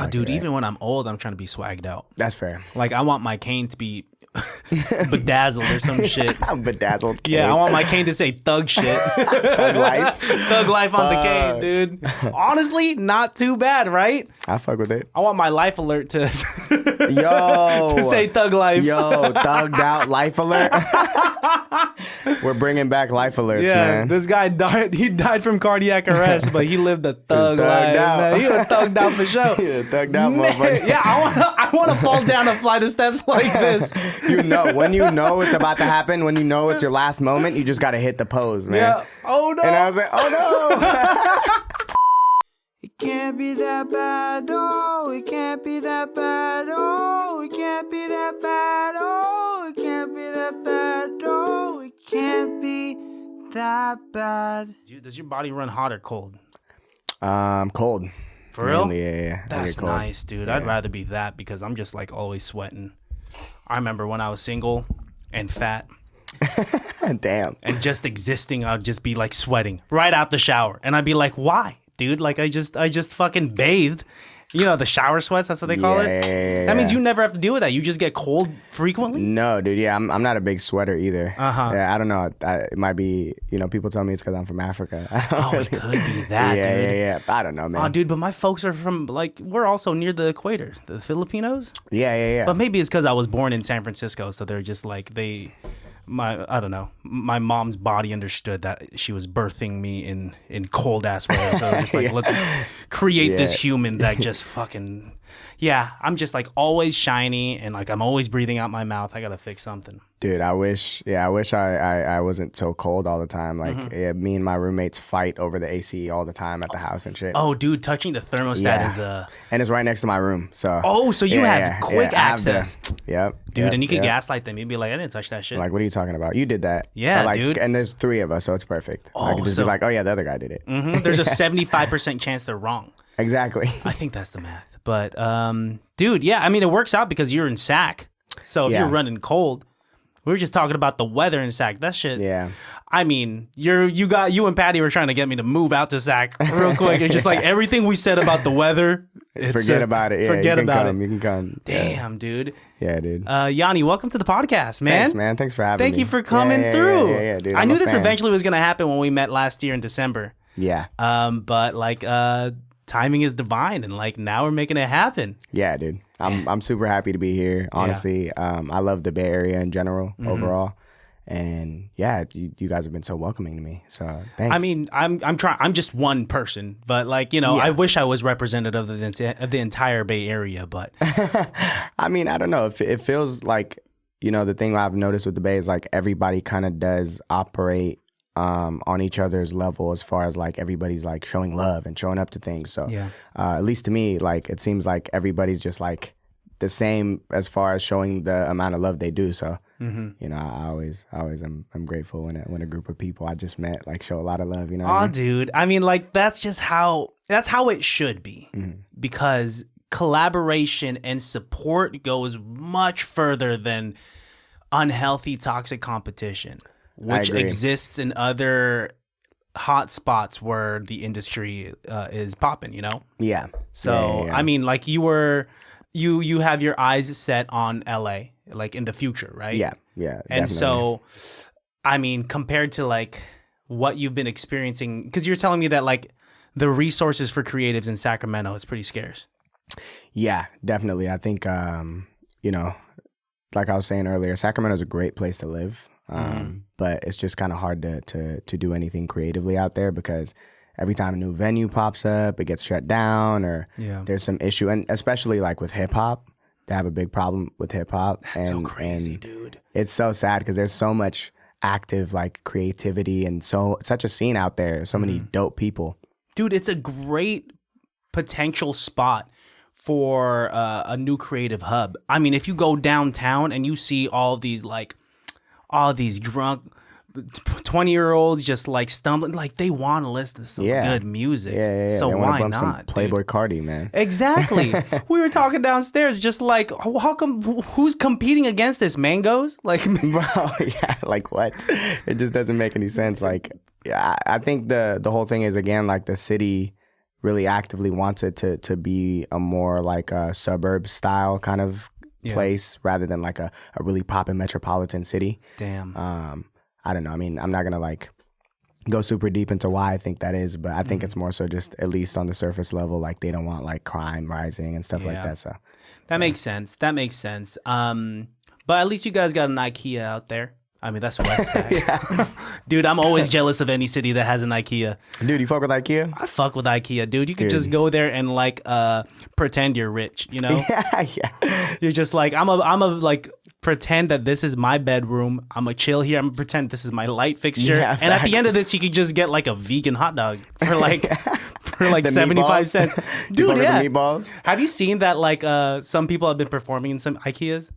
dude, even when I'm old, I'm trying to be swagged out. That's fair. Like, I want my cane to be bedazzled or some shit. Bedazzled cane. Yeah, I want my cane to say thug shit. Thug life. Thug life on the cane, dude. Honestly, not too bad, right? I fuck with it. I want my life alert to Yo. to say thug life. Yo, thugged out life alert. We're bringing back life alerts, man. This guy died. He died from cardiac arrest, but he lived a thug life. out. Man. He was thugged out for sure. Yeah, thugged out, motherfucker. Yeah, I want to fall down a flight of steps like this. You know, when you know it's about to happen, when you know it's your last moment, you just got to hit the pose, man. Yeah. Oh no. And I was like, oh no. It can't be that bad, oh, it can't be that bad, oh, it can't be that bad, oh, it can't be that bad, oh, it can't be that bad. Dude, does your body run hot or cold? Cold. For real? Mainly, yeah. I That's get cold. nice, dude. Yeah. I'd rather be that because I'm just like always sweating. I remember when I was single and fat Damn. and just existing, I'd just be like sweating right out the shower. And I'd be like, why, dude? Like I just fucking bathed. You know, the shower sweats, that's what they call it? Yeah. That means you never have to deal with that. You just get cold frequently? No, dude. Yeah, I'm not a big sweater either. Uh-huh. Yeah, I don't know. It might be, people tell me it's because I'm from Africa. It could be that, dude. Yeah. I don't know, man. Oh, dude, but my folks are from, like, we're also near the equator, the Filipinos. Yeah. But maybe it's because I was born in San Francisco, so they're just like, I don't know. My mom's body understood that she was birthing me in cold ass weather. So just like, let's create this human that just fucking, I'm just like always shiny and like I'm always breathing out my mouth. I gotta fix something. Dude, I wish I wasn't so cold all the time. Like, me and my roommates fight over the AC all the time at the house and shit. Oh, dude, touching the thermostat is and it's right next to my room. So. Oh, so you have quick access. Yep. Dude, and you could gaslight them. You'd be like, I didn't touch that shit. Like, what are you talking about? You did that. Yeah, dude. And there's 3 of us, so it's perfect. I could just be like, oh yeah, the other guy did it. There's a 75% chance they're wrong. Exactly. I think that's the math. But, dude, I mean, it works out because you're in Sac. So if you're running cold, we were just talking about the weather in Sac. That shit. Yeah. I mean, you and Patty were trying to get me to move out to Sac real quick. It's just like everything we said about the weather. Forget about it. Yeah, forget about it. You can come. Damn, dude. Yeah, dude. Yoni, welcome to the podcast, man. Thanks, man. Thanks for having me. Thank you for coming through. Yeah, dude. I knew this eventually was going to happen when we met last year in December. Yeah. But like, timing is divine, and like now we're making it happen. Yeah, dude. I'm super happy to be here. Honestly, I love the Bay Area in general overall, and you guys have been so welcoming to me. So thanks. I mean, I'm trying. I'm just one person, but like I wish I was representative of the entire Bay Area. But I mean, I don't know. It feels like the thing I've noticed with the Bay is like everybody kind of does operate on each other's level as far as like everybody's like showing love and showing up to things. So at least to me, like it seems like everybody's just like the same as far as showing the amount of love they do. So I always I'm grateful when a group of people I just met like show a lot of love. You know? Oh, dude. I mean, like that's how it should be because collaboration and support goes much further than unhealthy, toxic competition, which exists in other hot spots where the industry is popping, Yeah. So, Yeah. I mean, like you have your eyes set on LA, like in the future, right? Yeah. And definitely. so, I mean, compared to like what you've been experiencing, because you're telling me that like the resources for creatives in Sacramento is pretty scarce. Yeah, definitely. I think, like I was saying earlier, Sacramento is a great place to live. But it's just kind of hard to do anything creatively out there because every time a new venue pops up, it gets shut down or there's some issue. And especially like with hip hop, they have a big problem with hip hop. That's so crazy, dude. It's so sad because there's so much active like creativity and such a scene out there. So many dope people. Dude, it's a great potential spot for a new creative hub. I mean, if you go downtown and you see all these drunk 20-year-olds just like stumbling, like they want to listen to some good music. Yeah. So they wanna why bump not? some Playboy dude? Cardi, man. Exactly. We were talking downstairs, just like, how come? Who's competing against this? Mangoes? Like, bro, yeah. Like what? It just doesn't make any sense. Like, yeah, I think the whole thing is again like the city really actively wants it to be a more like a suburb style kind of place rather than like a really poppin' metropolitan city. Damn. I don't know. I mean, I'm not gonna like go super deep into why I think that is, but I think it's more so just at least on the surface level, like they don't want like crime rising and stuff like that. So that makes sense. That makes sense. But at least you guys got an IKEA out there. I mean, that's West Side. Dude, I'm always jealous of any city that has an IKEA. Dude, you fuck with IKEA? I fuck with IKEA, dude. You could just go there and like pretend you're rich, you know? Yeah. You're just like, I'm a like pretend that this is my bedroom. I'm a chill here. I'm gonna pretend this is my light fixture. Yeah, and at the end of this, you could just get like a vegan hot dog for like The 75 cents. Dude, yeah. The meatballs? Have you seen that like some people have been performing in some IKEAs?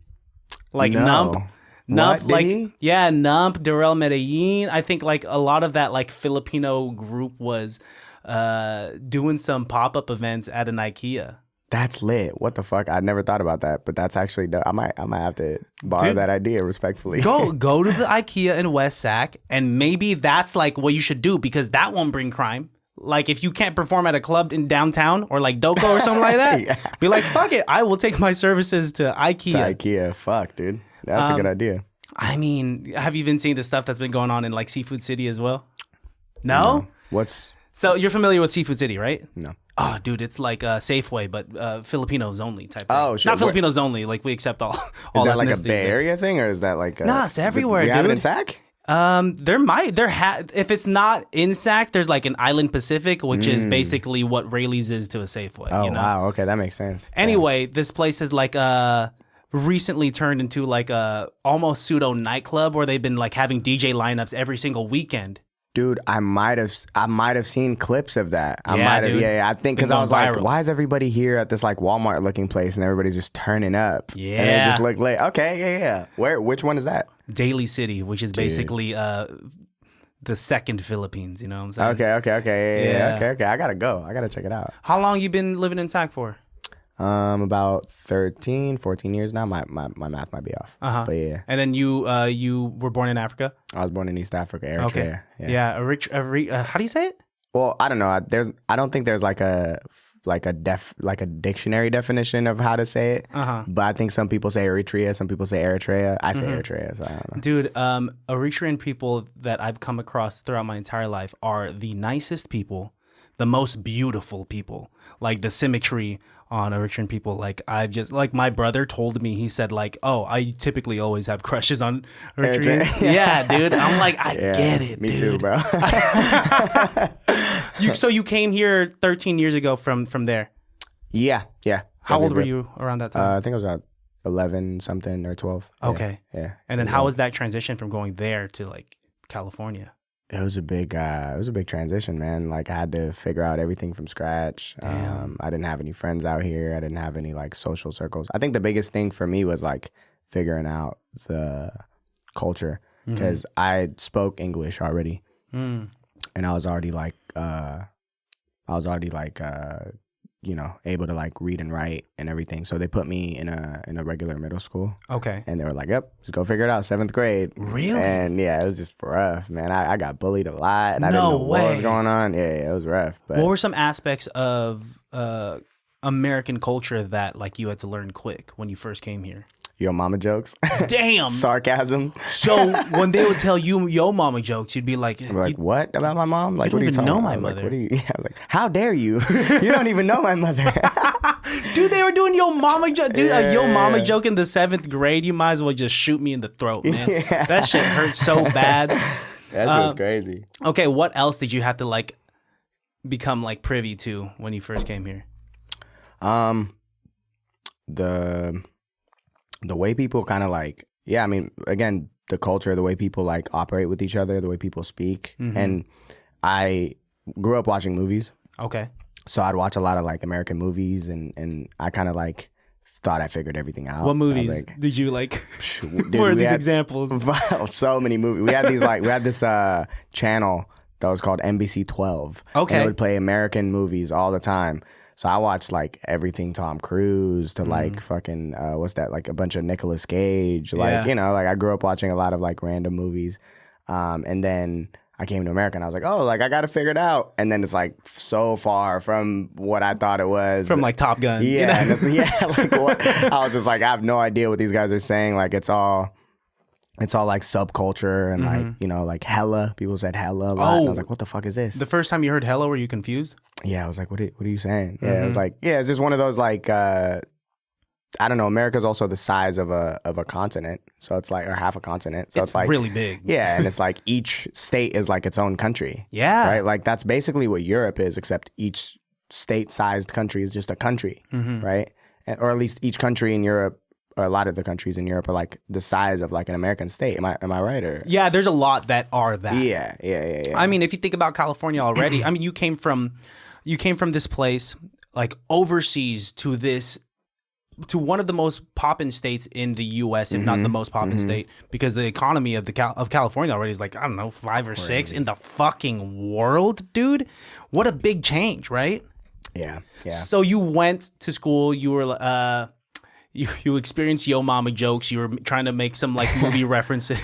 Like No. Nump, like he? yeah, Nump, Darrell Medellin. I think like a lot of that like Filipino group was doing some pop-up events at an IKEA. That's lit. What the fuck? I never thought about that, but that's actually dope. I might have to borrow that idea respectfully. Go to the IKEA in West Sac, and maybe that's like what you should do because that won't bring crime. Like if you can't perform at a club in downtown or like Doko or something like that, be like, fuck it, I will take my services to IKEA. IKEA, fuck, dude. That's a good idea. I mean, have you been seeing the stuff that's been going on in like Seafood City as well? No? So you're familiar with Seafood City, right? No. Oh, dude, it's like Safeway, but Filipinos only type. Oh, thing. sure. Not Filipinos only. Like we accept all. Is that like a Bay Area thing, or is that like? Nah, it's everywhere, dude. Have it in dude. Sac? If it's not in Sac, there's like an Island Pacific, which is basically what Rayleigh's is to a Safeway. Oh, you know? wow. Okay, that makes sense. Anyway, this place is like recently turned into like a almost pseudo nightclub where they've been like having DJ lineups every single weekend. Dude, I might have seen clips of that. Dude. I think because I was like, why is everybody here at this like Walmart looking place and everybody's just turning up? Yeah, and it just looked like yeah. Which one is that? Daly City, which is basically the second Philippines. You know what I'm saying? Okay, yeah. Okay. I gotta go. I gotta check it out. How long you been living in Sac for? About 13, 14 years now. My math might be off. But yeah. And then you were born in Africa? I was born in East Africa, Eritrea. Okay. Yeah. How do you say it? Well, I don't know. I don't think there's like a dictionary definition of how to say it. But I think some people say Eritrea, some people say Eritrea. I say Eritrea, so I don't know. Dude, Eritrean people that I've come across throughout my entire life are the nicest people, the most beautiful people. Like the symmetry on Eritrean people, like I've just like my brother told me, he said like, oh, I typically always have crushes on Eritrean. Yeah, dude. I'm like, I get it. Me dude. too, bro. So you came here 13 years ago from there. Yeah. How old were you around that time? I think I was about 11 something or 12. Okay. Yeah. And then how was that transition from going there to like California? It was a big transition, man. Like I had to figure out everything from scratch. I didn't have any friends out here. I didn't have any like social circles. I think the biggest thing for me was like figuring out the culture because I spoke English already, and I was already like, you know, able to like read and write and everything. So they put me in a regular middle school. Okay. And they were like, yep, just go figure it out, 7th grade. Really? And yeah, it was just rough, man. I got bullied a lot and I didn't know what was going on. Yeah, it was rough. But what were some aspects of American culture that like you had to learn quick when you first came here? Yo Momma jokes. Damn. Sarcasm. So when they would tell you Yo Momma jokes, you'd be like, what about my mom? Like, you don't what are you even talking know about? my Like, mother. what are you? Yeah, I was like, how dare you? You don't even know my mother. Dude, they were doing Yo Momma joke. Dude, a Yo Momma joke in the 7th grade, you might as well just shoot me in the throat, man. Yeah. That shit hurts so bad. That shit was crazy. Okay, what else did you have to like become like privy to when you first came here? The way people kind of like, I mean, again, the culture, the way people like operate with each other, the way people speak. And I grew up watching movies. Okay. So I'd watch a lot of like American movies and I kind of like thought I figured everything out. What movies like, did you like? Dude, what are these examples? So many movies. We had this channel that was called NBC 12. Okay. And it would play American movies all the time. So I watched like everything Tom Cruise to like fucking what's that, like a bunch of Nicolas Cage, like you know, like I grew up watching a lot of like random movies, and then I came to America and I was like, oh, like I got to figure it out. And then it's like so far from what I thought it was. From like Top Gun. Yeah. You know? And like what, I was just like, I have no idea what these guys are saying. Like it's all like subculture and like, you know, like hella. People said hella a lot. And I was like, what the fuck is this? The first time you heard hella, were you confused? Yeah. I was like, what are you saying? Yeah. I was like, yeah, it's just one of those like, I don't know. America's also the size of a continent, so it's like, or half a continent. So it's like really big. Yeah, and it's like each state is like its own country. Yeah, right. Like that's basically what Europe is, except each state-sized country is just a country, right? Or at least each country in Europe, or a lot of the countries in Europe, are like the size of like an American state. Am I right? Or yeah, there's a lot that are that. Yeah. I mean, if you think about California already, I mean, you came from this place like overseas to one of the most poppin' states in the U.S., if not the most poppin' state, because the economy of California already is like, I don't know, 5 or 6 in the fucking world, dude. What a big change, right? Yeah. So you went to school. You were you experienced Yo Momma jokes. You were trying to make some like movie references,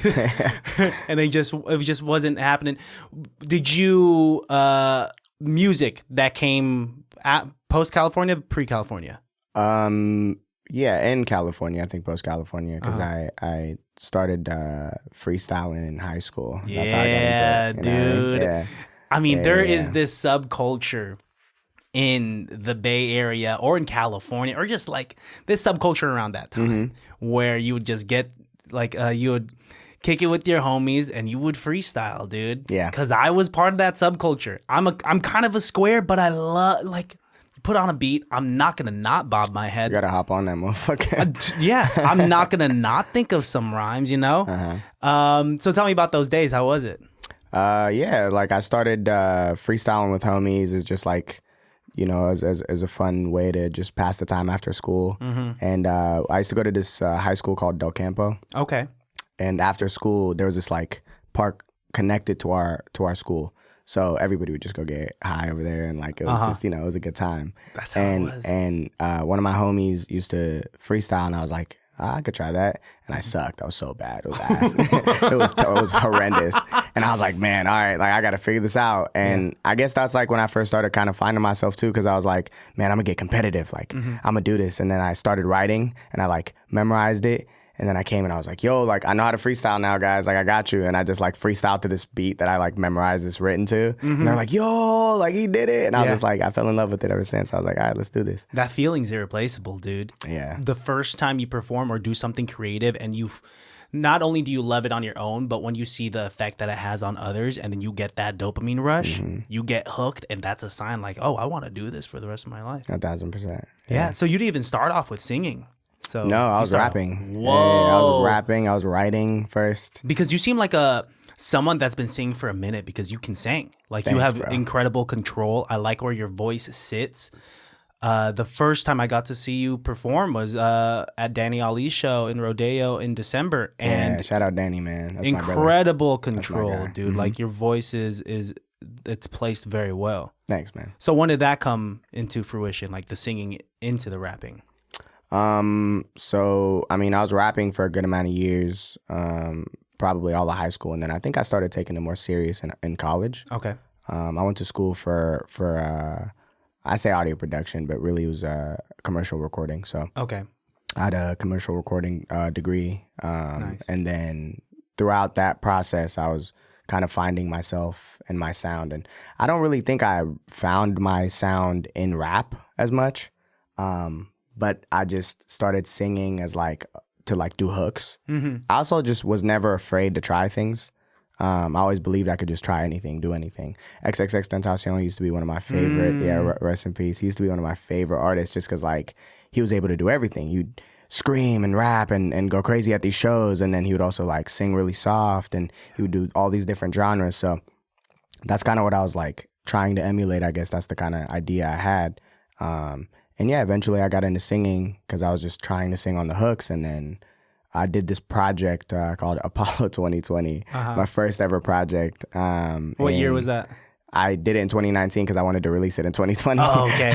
and it just wasn't happening. Did you music that came at post California, pre California? Yeah, in California, I think post California, because I started freestyling in high school. That's how I got into it, dude. Yeah. I mean, there is this subculture in the Bay Area or in California, or just like this subculture around that time, where you would just get like you would kick it with your homies and you would freestyle, dude. Yeah. Because I was part of that subculture. I'm kind of a square, but I love like. Put on a beat, I'm not gonna not bob my head. You gotta hop on that motherfucker. Yeah, I'm not gonna not think of some rhymes, you know. So tell me about those days. How was it? Yeah, like I started freestyling with homies. It's just like, you know, as a fun way to just pass the time after school. And I used to go to this high school called Del Campo. Okay. And after school, there was this like park connected to our school. So everybody would just go get high over there, and like it was just, you know, it was a good time. That's how it was. And one of my homies used to freestyle, and I was like, I could try that, and I sucked. I was so bad. It was ass. it was horrendous. And I was like, man, all right, like I got to figure this out. And I guess that's like when I first started kind of finding myself too, because I was like, man, I'm gonna get competitive. Like I'm gonna do this. And then I started writing, and I like memorized it. And then I came and I was like, yo, like I know how to freestyle now, guys. Like I got you. And I just like freestyled to this beat that I like memorized this written to. And they're like, yo, like he did it. And I was just like, I fell in love with it ever since. I was like, all right, let's do this. That feeling's irreplaceable, dude. Yeah. The first time you perform or do something creative, and you not only do you love it on your own, but when you see the effect that it has on others, and then you get that dopamine rush, you get hooked, and that's a sign like, oh, I want to do this for the rest of my life. 1,000%. Yeah. So you didn't even start off with singing. So no, I was rapping. Whoa. Yeah, I was rapping. I was writing first. Because you seem like someone that's been singing for a minute, because you can sing. Like Thanks, you have bro. incredible control. I like where your voice sits. The first time I got to see you perform was at Danny Ali's show in Rodeo in December. And yeah, shout out Danny, man. That's incredible my brother. control, dude. Like your voice is it's placed very well. Thanks, man. So when did that come into fruition, like the singing into the rapping? So I mean, I was rapping for a good amount of years, probably all of high school, and then I think I started taking it more serious in college. Okay. I went to school for I say audio production, but really it was commercial recording. So Okay. I had a commercial recording degree, Nice. and then throughout that process, I was kind of finding myself and my sound, and I don't really think I found my sound in rap as much. But I just started singing as like to like do hooks. I also just was never afraid to try things. I always believed I could just try anything, do anything. XXXTentacion used to be one of my favorite. Yeah, rest in peace. He used to be one of my favorite artists just because like he was able to do everything. You'd scream and rap and go crazy at these shows, and then he would also like sing really soft, and he would do all these different genres. So that's kind of what I was like trying to emulate. I guess that's the kind of idea I had. And yeah, eventually I got into singing because I was just trying to sing on the hooks. And then I did this project called Apollo 2020, my first ever project. What year was that? I did it in 2019 because I wanted to release it in 2020. Oh, okay.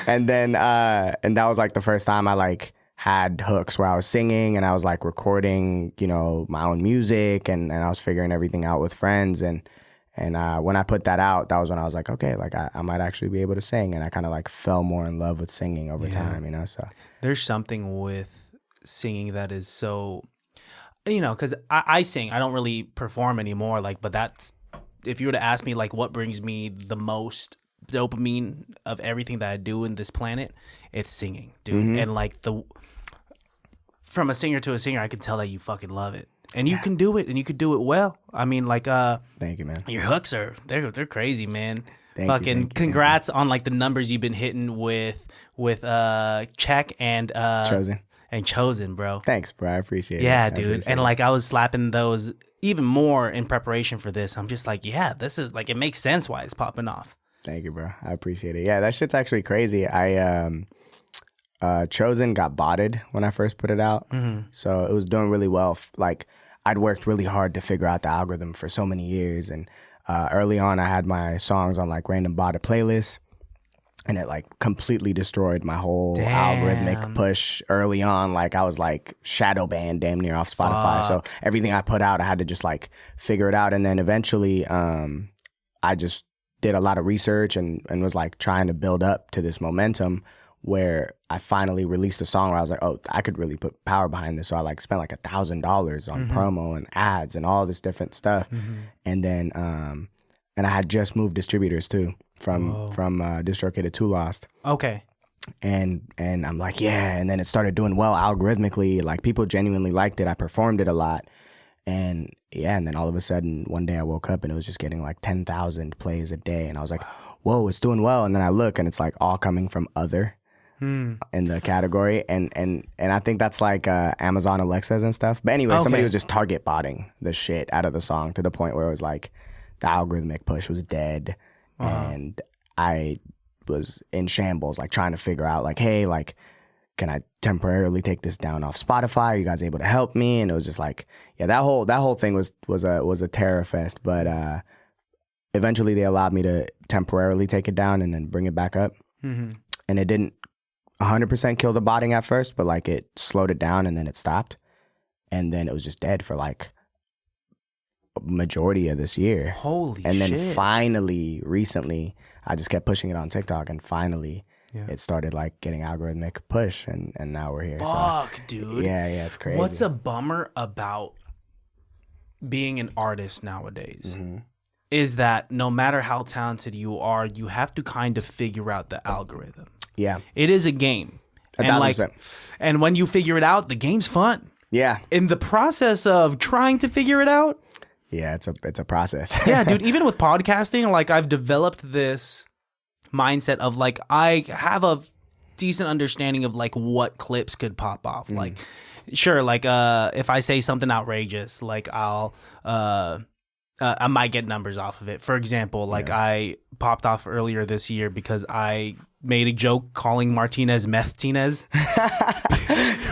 And then, and that was like the first time I like had hooks where I was singing and I was like recording, you know, my own music and I was figuring everything out with friends. And when I put that out, that was when I was like, okay, like I might actually be able to sing. And I kind of like fell more in love with singing over time, you know, so. There's something with singing that is so, you know, because I sing. I don't really perform anymore, like, but that's, if you were to ask me, like, what brings me the most dopamine of everything that I do in this planet, it's singing, dude. And like from a singer to a singer, I can tell that you fucking love it, and you can do it, and you could do it well. I mean, like, thank you, man. Your hooks they're crazy, man. Thank you. Congrats on like the numbers you've been hitting with Check and Chosen, bro. Thanks, bro. I appreciate it. Yeah, dude. And like I was slapping those even more in preparation for this. I'm just like, yeah, this is like, it makes sense why it's popping off. Thank you, bro. I appreciate it. Yeah, that shit's actually crazy. Chosen got botted when I first put it out. So it was doing really well. Like, I'd worked really hard to figure out the algorithm for so many years. And early on, I had my songs on like random botted playlists. And it like completely destroyed my whole algorithmic push early on. Like I was like shadow banned damn near off Spotify. So everything I put out, I had to just like figure it out. And then eventually I just did a lot of research and was like trying to build up to this momentum where I finally released a song where I was like, oh, I could really put power behind this. So I like spent like $1,000 on promo and ads and all this different stuff. And then, and I had just moved distributors too from DistroKid to Lost. Okay. And I'm like, yeah. And then it started doing well algorithmically. Like people genuinely liked it. I performed it a lot. And yeah, and then all of a sudden one day I woke up and it was just getting like 10,000 plays a day. And I was like, whoa, it's doing well. And then I look and it's like all coming from other in the category. And I think that's like Amazon Alexas and stuff. But anyway, somebody was just target botting the shit out of the song to the point where it was like the algorithmic push was dead. And I was in shambles, like trying to figure out like, hey, like, can I temporarily take this down off Spotify? Are you guys able to help me? And it was just like, yeah, that whole thing was a terror fest. But eventually they allowed me to temporarily take it down and then bring it back up. And it didn't 100% kill the botting at first, but like it slowed it down and then it stopped. And then it was just dead for like a majority of this year. Holy shit. And then shit. finally, recently, I just kept pushing it on TikTok and finally it started like getting algorithmic push and now we're here. Fuck, dude. Yeah, it's crazy. What's a bummer about being an artist nowadays is that no matter how talented you are, you have to kind of figure out the algorithm. Yeah. It is a game. And when you figure it out, the game's fun. Yeah. In the process of trying to figure it out. Yeah, it's a process. Yeah, dude, even with podcasting, like I've developed this mindset of like I have a decent understanding of like what clips could pop off. Like sure, like if I say something outrageous, like I might get numbers off of it. For example, like I popped off earlier this year because I made a joke calling Martinez Meth-Tinez.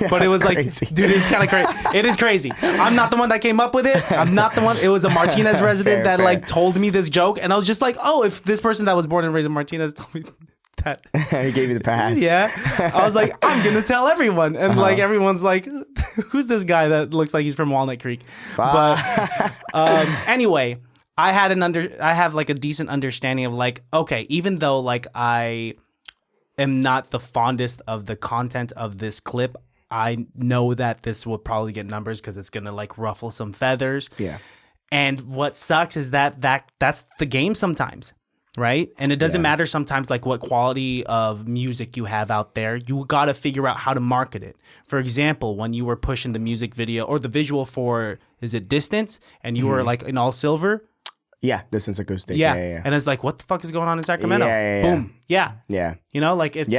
But it was crazy. Like, dude, it's kind of crazy. It is crazy. I'm not the one that came up with it. I'm not the one. It was a Martinez resident that like told me this joke. And I was just like, oh, if this person that was born and raised in Martinez told me that. He gave you the pass. Yeah. I was like, I'm going to tell everyone. And like everyone's like, who's this guy that looks like he's from Walnut Creek? But anyway, I have like a decent understanding of like, okay, even though like I am not the fondest of the content of this clip, I know that this will probably get numbers because it's gonna like ruffle some feathers. Yeah. And what sucks is that's the game sometimes, right? And it doesn't matter sometimes like what quality of music you have out there. You gotta figure out how to market it. For example, when you were pushing the music video or the visual for is it Distance, and you were like in all silver. Yeah, Distance acoustic. Yeah. And it's like, what the fuck is going on in Sacramento? Boom. Yeah. You know, like it's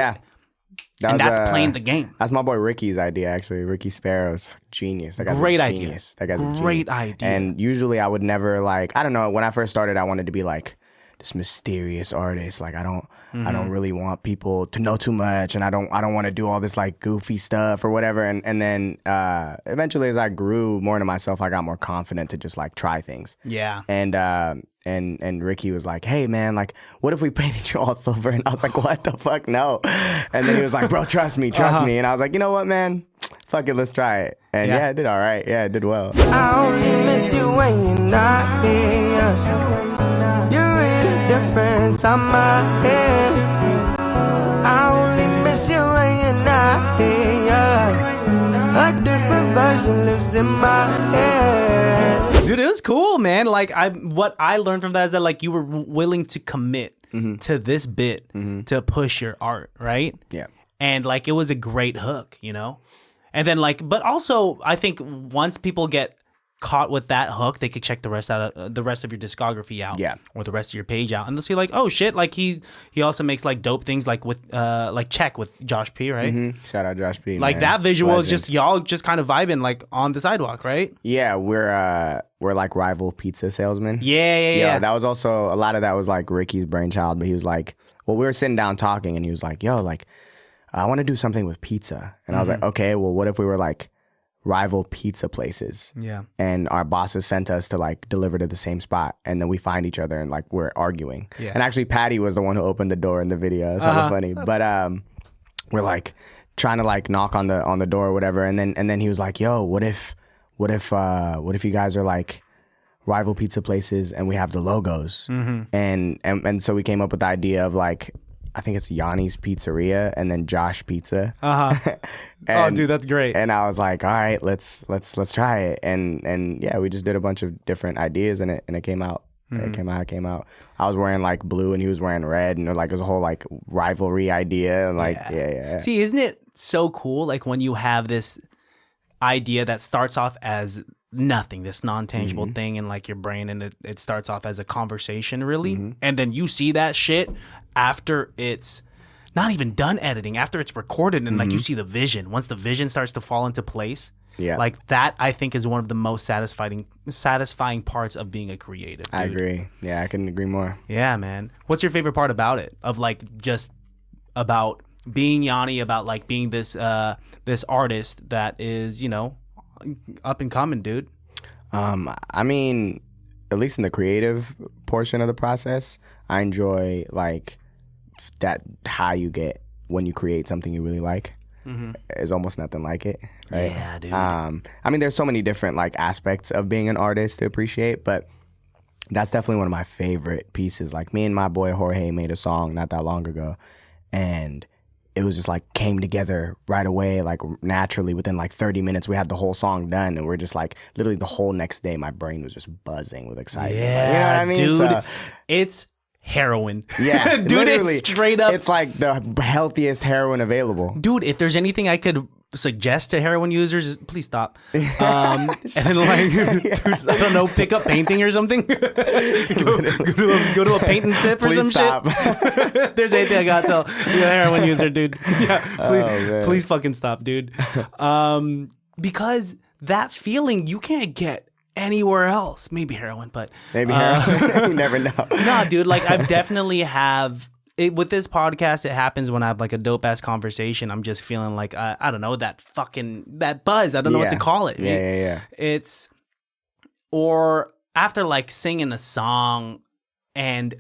that's playing the game. That's my boy Ricky's idea, actually. Ricky Sparrow's genius. That guy's great a genius. Idea. That guy's a great genius. idea. And usually I would never like, I don't know, when I first started, I wanted to be like this mysterious artist. Like I don't really want people to know too much, and I don't want to do all this like goofy stuff or whatever. And then eventually as I grew more into myself, I got more confident to just like try things. Yeah. And Ricky was like, hey man, like what if we painted you all silver? And I was like, what the fuck? No. And then he was like, bro, trust me. And I was like, you know what, man? fuck it, let's try it. And yeah, it did all right. Yeah, it did well. I only miss you when you're not here. You're really different inside my head. I only miss you when you're not here. A different version lives in my head. Dude, it was cool, man. Like what I learned from that is that like you were willing to commit to this bit to push your art, right? Yeah. And like it was a great hook, you know? And then like, but also I think once people get caught with that hook, they could check the rest of your discography out, or the rest of your page out, and they'll see like, oh shit, like he also makes like dope things like with like Check with Josh P, right? Shout out Josh P. Like man. that visual Legend. is just y'all just kind of vibing like on the sidewalk, right? Yeah, we're like rival pizza salesmen. Yeah. That was also a lot of that was like Ricky's brainchild, but he was like, well, we were sitting down talking, and he was like, yo, like I want to do something with pizza, and I was like, okay, well, what if we were like rival pizza places, and our bosses sent us to like deliver to the same spot, and then we find each other and like we're arguing, and actually Patty was the one who opened the door in the video. It's kind of funny, but we're like trying to like knock on the door or whatever, and then he was like, yo, what if you guys are like rival pizza places and we have the logos, and so we came up with the idea of like, I think it's Yoni's Pizzeria and then Josh Pizza. Oh, dude, that's great. And I was like, all right, let's try it. And yeah, we just did a bunch of different ideas, and it came out. It came out. I was wearing like blue and he was wearing red, and like it was a whole like rivalry idea. And like, yeah. See, isn't it so cool? Like when you have this idea that starts off as nothing, this non-tangible thing in like your brain, and it starts off as a conversation, really, and then you see that shit after it's not even done editing, after it's recorded, and like you see the vision. Once the vision starts to fall into place, like that, I think is one of the most satisfying parts of being a creative, dude. I agree. Yeah, I couldn't agree more. Yeah, man. What's your favorite part about it? Of like just about being Yoni, about like being this this artist that is, you know, up and coming, dude? I mean, at least in the creative portion of the process, I enjoy like that high you get when you create something you really like. There's almost nothing like it, right? Yeah, dude. I mean, there's so many different like aspects of being an artist to appreciate, but that's definitely one of my favorite pieces. Like me and my boy Jorge made a song not that long ago, and it was just like came together right away, like naturally within like 30 minutes. We had the whole song done, and we're just like literally the whole next day, my brain was just buzzing with excitement. Yeah, like, you know what I mean? dude. So, it's heroin. yeah, dude, literally, it's straight up. It's like the healthiest heroin available. Dude, if there's anything I could suggest to heroin users, is please stop. And then like, dude, I don't know, pick up painting or something. go to a paint and sip or Please some stop. shit. If there's anything I gotta tell you, a heroin user, dude. Yeah, please fucking stop, dude. Because that feeling you can't get anywhere else. Maybe heroin, but Maybe heroin. You never know. no, dude. Like I've definitely have. With this podcast, it happens when I have like a dope ass conversation. I'm just feeling like I don't know, that buzz. I don't know what to call it. Yeah. It's, or after like singing a song, and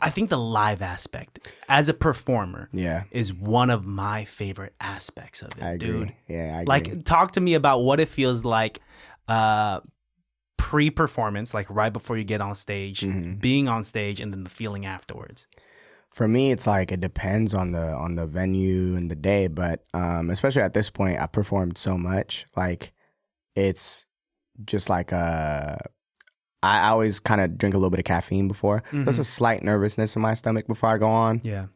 I think the live aspect as a performer is one of my favorite aspects of it. I agree. Dude. Yeah, I agree. Like talk to me about what it feels like pre-performance, like right before you get on stage, being on stage, and then the feeling afterwards. For me, it's like it depends on the venue and the day, but especially at this point, I performed so much. Like it's just like I always kind of drink a little bit of caffeine before. There's a slight nervousness in my stomach before I go on. Yeah.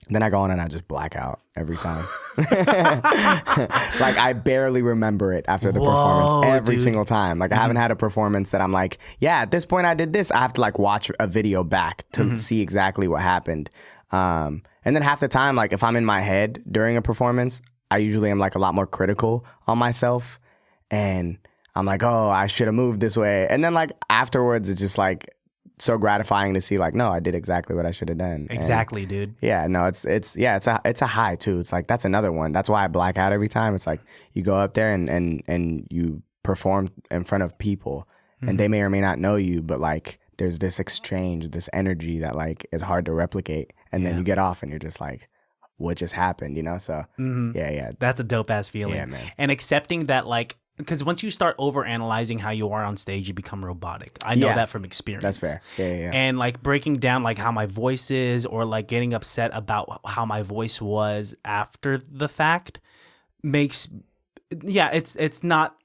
Then I go on and I just black out every time. Like I barely remember it after the performance every single time. Like I haven't had a performance that I'm like, yeah, at this point I did this. I have to like watch a video back to see exactly what happened. And then half the time, like if I'm in my head during a performance, I usually am like a lot more critical on myself. And I'm like, oh, I should have moved this way. And then like afterwards, it's just like so gratifying to see like, no, I did exactly what I should have done. Exactly, dude. Yeah, no, it's a high too. It's like that's another one. That's why I black out every time. It's like you go up there and you perform in front of people, and they may or may not know you, but like there's this exchange, this energy that like is hard to replicate. And then you get off and you're just like, what just happened, you know? So yeah. That's a dope ass feeling. Yeah, man. And accepting that, like, because once you start over analyzing how you are on stage, you become robotic. I know that from experience. That's fair. Yeah. And like breaking down like how my voice is, or like getting upset about how my voice was after the fact makes, it's not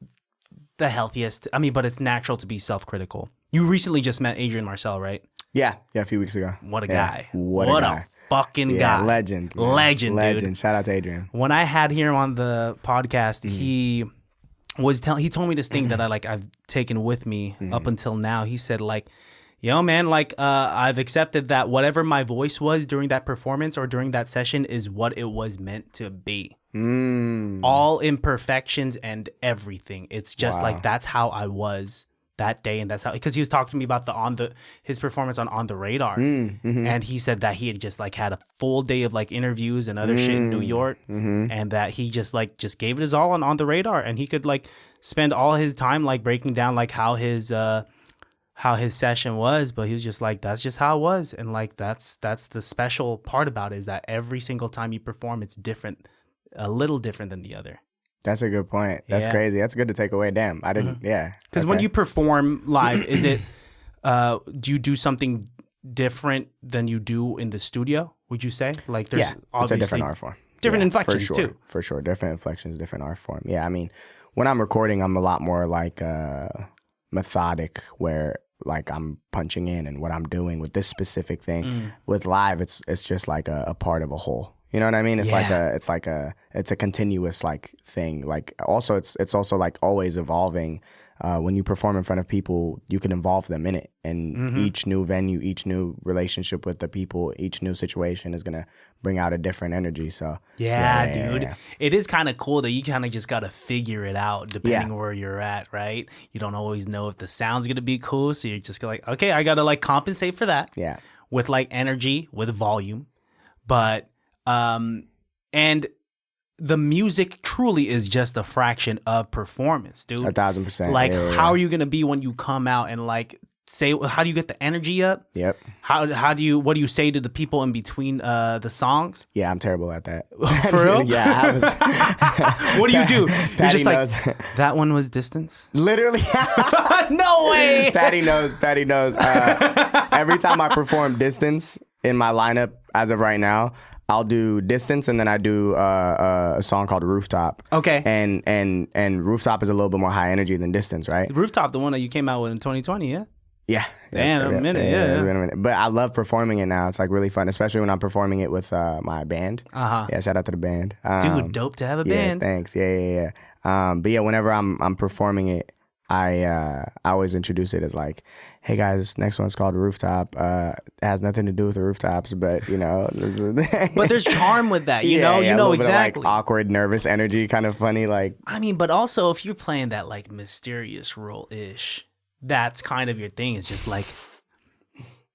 the healthiest. I mean, but it's natural to be self-critical. You recently just met Adrian Marcel, right? Yeah, a few weeks ago. What a guy. What a guy. Fucking guy. Legend. Man. Legend, dude. Shout out to Adrian. When I had him on the podcast, he told me this thing that I've taken with me up until now. He said, like, yo, man, like, I've accepted that whatever my voice was during that performance or during that session is what it was meant to be. All imperfections and everything. It's just like, that's how I was that day, and that's how, because he was talking to me about his performance on the Radar, and he said that he had just like had a full day of like interviews and other shit in New York, and that he just gave it his all on the Radar, and he could like spend all his time like breaking down like how his session was, but he was just like, that's just how it was, and like that's the special part about it, is that every single time you perform, it's different, a little different than the other. That's a good point. That's crazy. That's good to take away. Damn, I didn't. Yeah. Because when you perform live, is it? Do you do something different than you do in the studio? Would you say? Like, there's obviously it's a different art form. Different inflections too. For sure, different inflections, different art form. Yeah, I mean, when I'm recording, I'm a lot more like methodic, where like I'm punching in and what I'm doing with this specific thing. With live, it's just like a part of a whole. You know what I mean? It's it's a continuous like thing. Like also it's also like always evolving. When you perform in front of people, you can involve them in it. And each new venue, each new relationship with the people, each new situation is gonna bring out a different energy. So dude. Yeah. It is kind of cool that you kind of just gotta figure it out depending where you're at, right? You don't always know if the sound's gonna be cool, so you're just like, okay, I gotta like compensate for that. Yeah. With like energy, with volume. But and the music truly is just a fraction of performance, dude. 1,000%. Like, how are you gonna be when you come out and like say? How do you get the energy up? Yep. What do you say to the people in between the songs? Yeah, I'm terrible at that. For real? What do you do? You're just knows. Like, that one was distance. Literally. No way. Patty knows. Every time I perform distance in my lineup, as of right now, I'll do distance, and then I do a song called Rooftop. Okay. And Rooftop is a little bit more high energy than distance, right? Rooftop, the one that you came out with in 2020, yeah? Yeah. A minute. But I love performing it now. It's like really fun, especially when I'm performing it with my band. Yeah, shout out to the band. Dude, dope to have a band. Thanks. Yeah. But yeah, whenever I'm performing it, I always introduce it as like, hey guys, next one's called Rooftop. It has nothing to do with the rooftops, but you know. But there's charm with that, you know exactly. Bit of, like, awkward, nervous energy, kind of funny, like. I mean, but also if you're playing that like mysterious role-ish, that's kind of your thing. It's just like,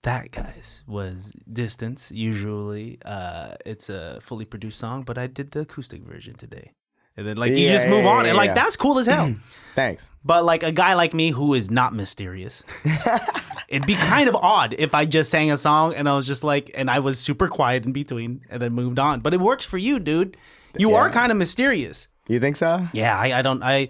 that guys was distance. Usually, it's a fully produced song, but I did the acoustic version today. And then like you just move on, and like that's cool as hell. Thanks. But like a guy like me who is not mysterious, it'd be kind of odd if I just sang a song and I was just like, and I was super quiet in between and then moved on. But it works for you, dude. You are kind of mysterious. You think so? Yeah, I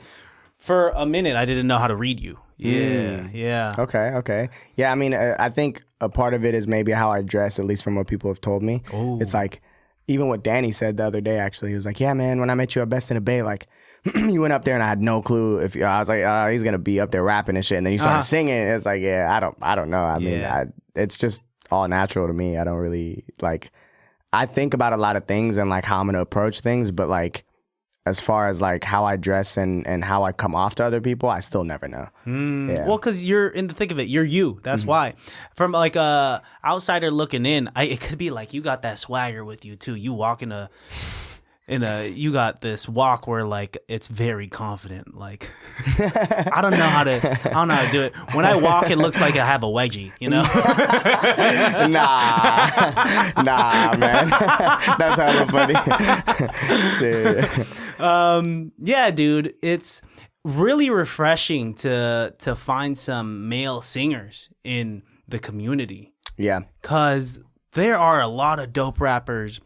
for a minute I didn't know how to read you. Yeah. Okay. Yeah, I mean, I think a part of it is maybe how I dress, at least from what people have told me. Ooh. It's like, even what Danny said the other day, actually, he was like, yeah, man, when I met you at Best in the Bay, like, you went up there and I had no clue if I was like, he's going to be up there rapping and shit. And then you started singing. It's like, I don't know. I mean, it's just all natural to me. I don't really, like, I think about a lot of things and like how I'm going to approach things. But like, as far as like how I dress and how I come off to other people, I still never know. Yeah. Well, because you're in the thick of it. You're you. That's why. From like a outsider looking in, it could be like you got that swagger with you too. You walk you got this walk where like it's very confident. Like I don't know how to do it. When I walk, it looks like I have a wedgie, you know? Nah, man. That's hella funny. Yeah, dude. It's really refreshing to find some male singers in the community. Yeah. 'Cause there are a lot of dope rappers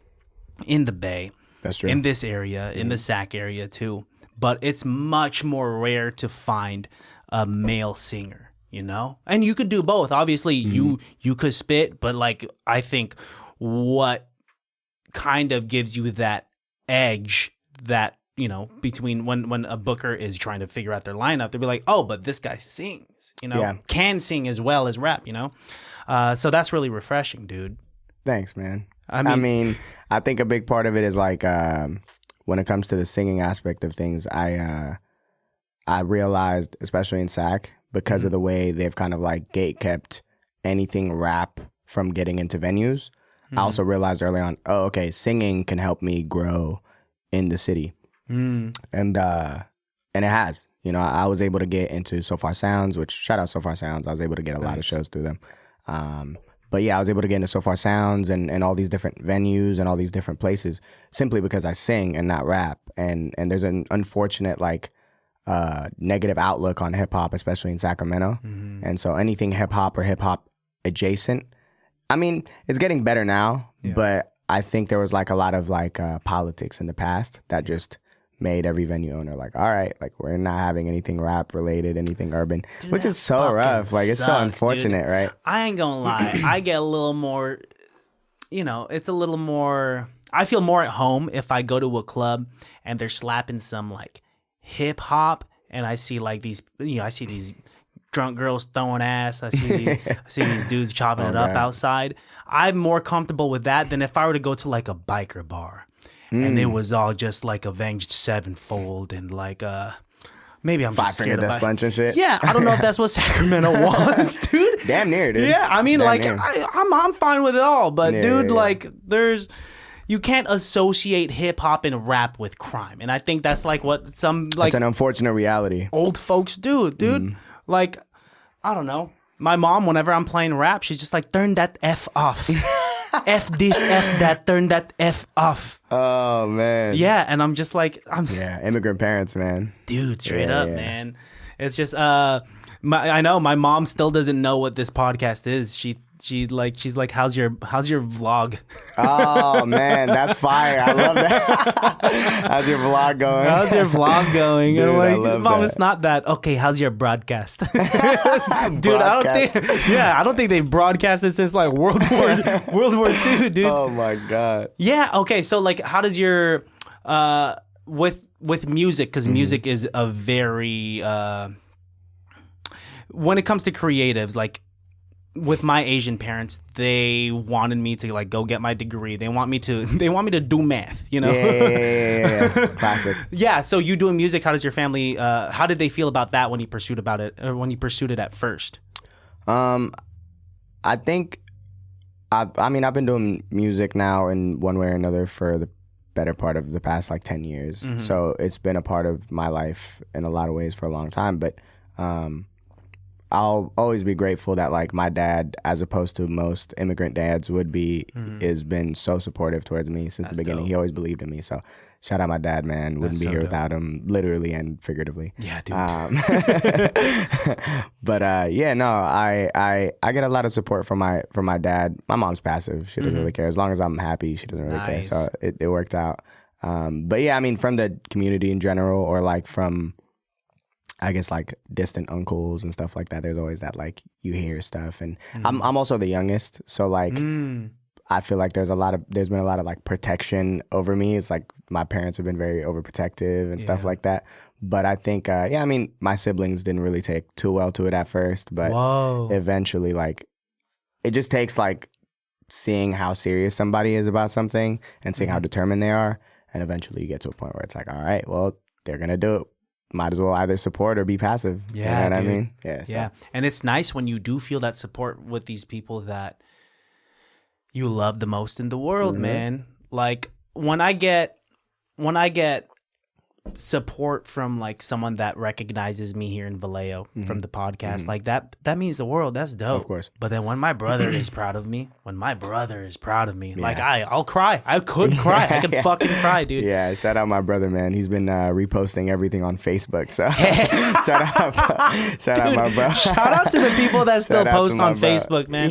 in the Bay. That's true. In this area, in the Sac area too. But it's much more rare to find a male singer, you know? And you could do both. Obviously, you could spit, but like I think what kind of gives you that edge that, you know, between when a booker is trying to figure out their lineup, they'll be like, oh, but this guy sings, you know, can sing as well as rap, you know? So that's really refreshing, dude. Thanks, man. I mean, I think a big part of it is like when it comes to the singing aspect of things, I realized, especially in SAC, because of the way they've kind of like gate-kept anything rap from getting into venues, I also realized early on, oh, okay, singing can help me grow in the city. And it has. You know, I was able to get into So Far Sounds, which, shout out So Far Sounds. I was able to get a lot of shows through them. But yeah, I was able to get into So Far Sounds and all these different venues and all these different places simply because I sing and not rap. And there's an unfortunate like negative outlook on hip hop, especially in Sacramento. And so anything hip hop or hip hop adjacent, I mean, it's getting better now, but I think there was like a lot of like politics in the past that just made every venue owner like, all right, like we're not having anything rap related, anything urban, dude, which is so rough. Like it's so unfortunate, dude. Right? I ain't gonna lie. I get a little more, you know, it's a little more, I feel more at home if I go to a club and they're slapping some like hip hop and I see like these, you know, I see these drunk girls throwing ass. I see these dudes chopping it up outside. I'm more comfortable with that than if I were to go to like a biker bar. And it was all just like Avenged Sevenfold and like maybe I'm just scared of Death Punch and shit. Yeah, I don't know if that's what Sacramento wants, dude. Damn near, dude. Yeah, I mean, damn like near. I'm fine with it all, but dude, like you can't associate hip hop and rap with crime, and I think that's like what some like it's an unfortunate reality. Old folks do, dude. Like I don't know. My mom, whenever I'm playing rap, she's just like, turn that F off. F this, F that, turn that F off. Oh, man. Yeah, and I'm just like... immigrant parents, man. Dude, straight up, man. It's just... I know, my mom still doesn't know what this podcast is. She's like, how's your vlog? Oh man, that's fire! I love that. How's your vlog going? How's your vlog going? Dude, and like, I love Mom, that. it's not that. Okay, how's your broadcast? Dude, I don't think they've broadcasted since like World War II, dude. Oh my god. Yeah. Okay. So like, how does your with music? Because music is a very when it comes to creatives, like. With my Asian parents, they wanted me to like go get my degree. They want me to do math, you know? Yeah. Classic. Yeah. So you doing music? How does your family? How did they feel about that when you pursued it at first? I think, I've been doing music now in one way or another for the better part of the past like 10 years. So it's been a part of my life in a lot of ways for a long time. But I'll always be grateful that like my dad, as opposed to most immigrant dads would be, has been so supportive towards me since the beginning. Dope. He always believed in me. So shout out my dad, man. Wouldn't be here without him, literally and figuratively. Yeah, dude. But I get a lot of support from my dad. My mom's passive. She doesn't really care. As long as I'm happy, she doesn't really care. So it worked out. But yeah, I mean, from the community in general, or like from, I guess, like distant uncles and stuff like that, there's always that like you hear stuff. And I'm also the youngest, so like I feel like there's been a lot of like protection over me. It's like my parents have been very overprotective and stuff like that. But I think I mean, my siblings didn't really take too well to it at first, but eventually like it just takes like seeing how serious somebody is about something and seeing how determined they are, and eventually you get to a point where it's like, all right, well, they're gonna do it. Might as well either support or be passive. Yeah, you know what dude. I mean? Yeah. So. Yeah. And it's nice when you do feel that support with these people that you love the most in the world, man. Like when I get support from like someone that recognizes me here in Vallejo from the podcast, like that means the world. That's dope. Of course. But then when my brother is proud of me, like I'll cry. I could cry. I could fucking cry, dude. Yeah, shout out my brother, man. He's been reposting everything on Facebook. So shout out my bro. Shout out to the people that still post on Facebook, man.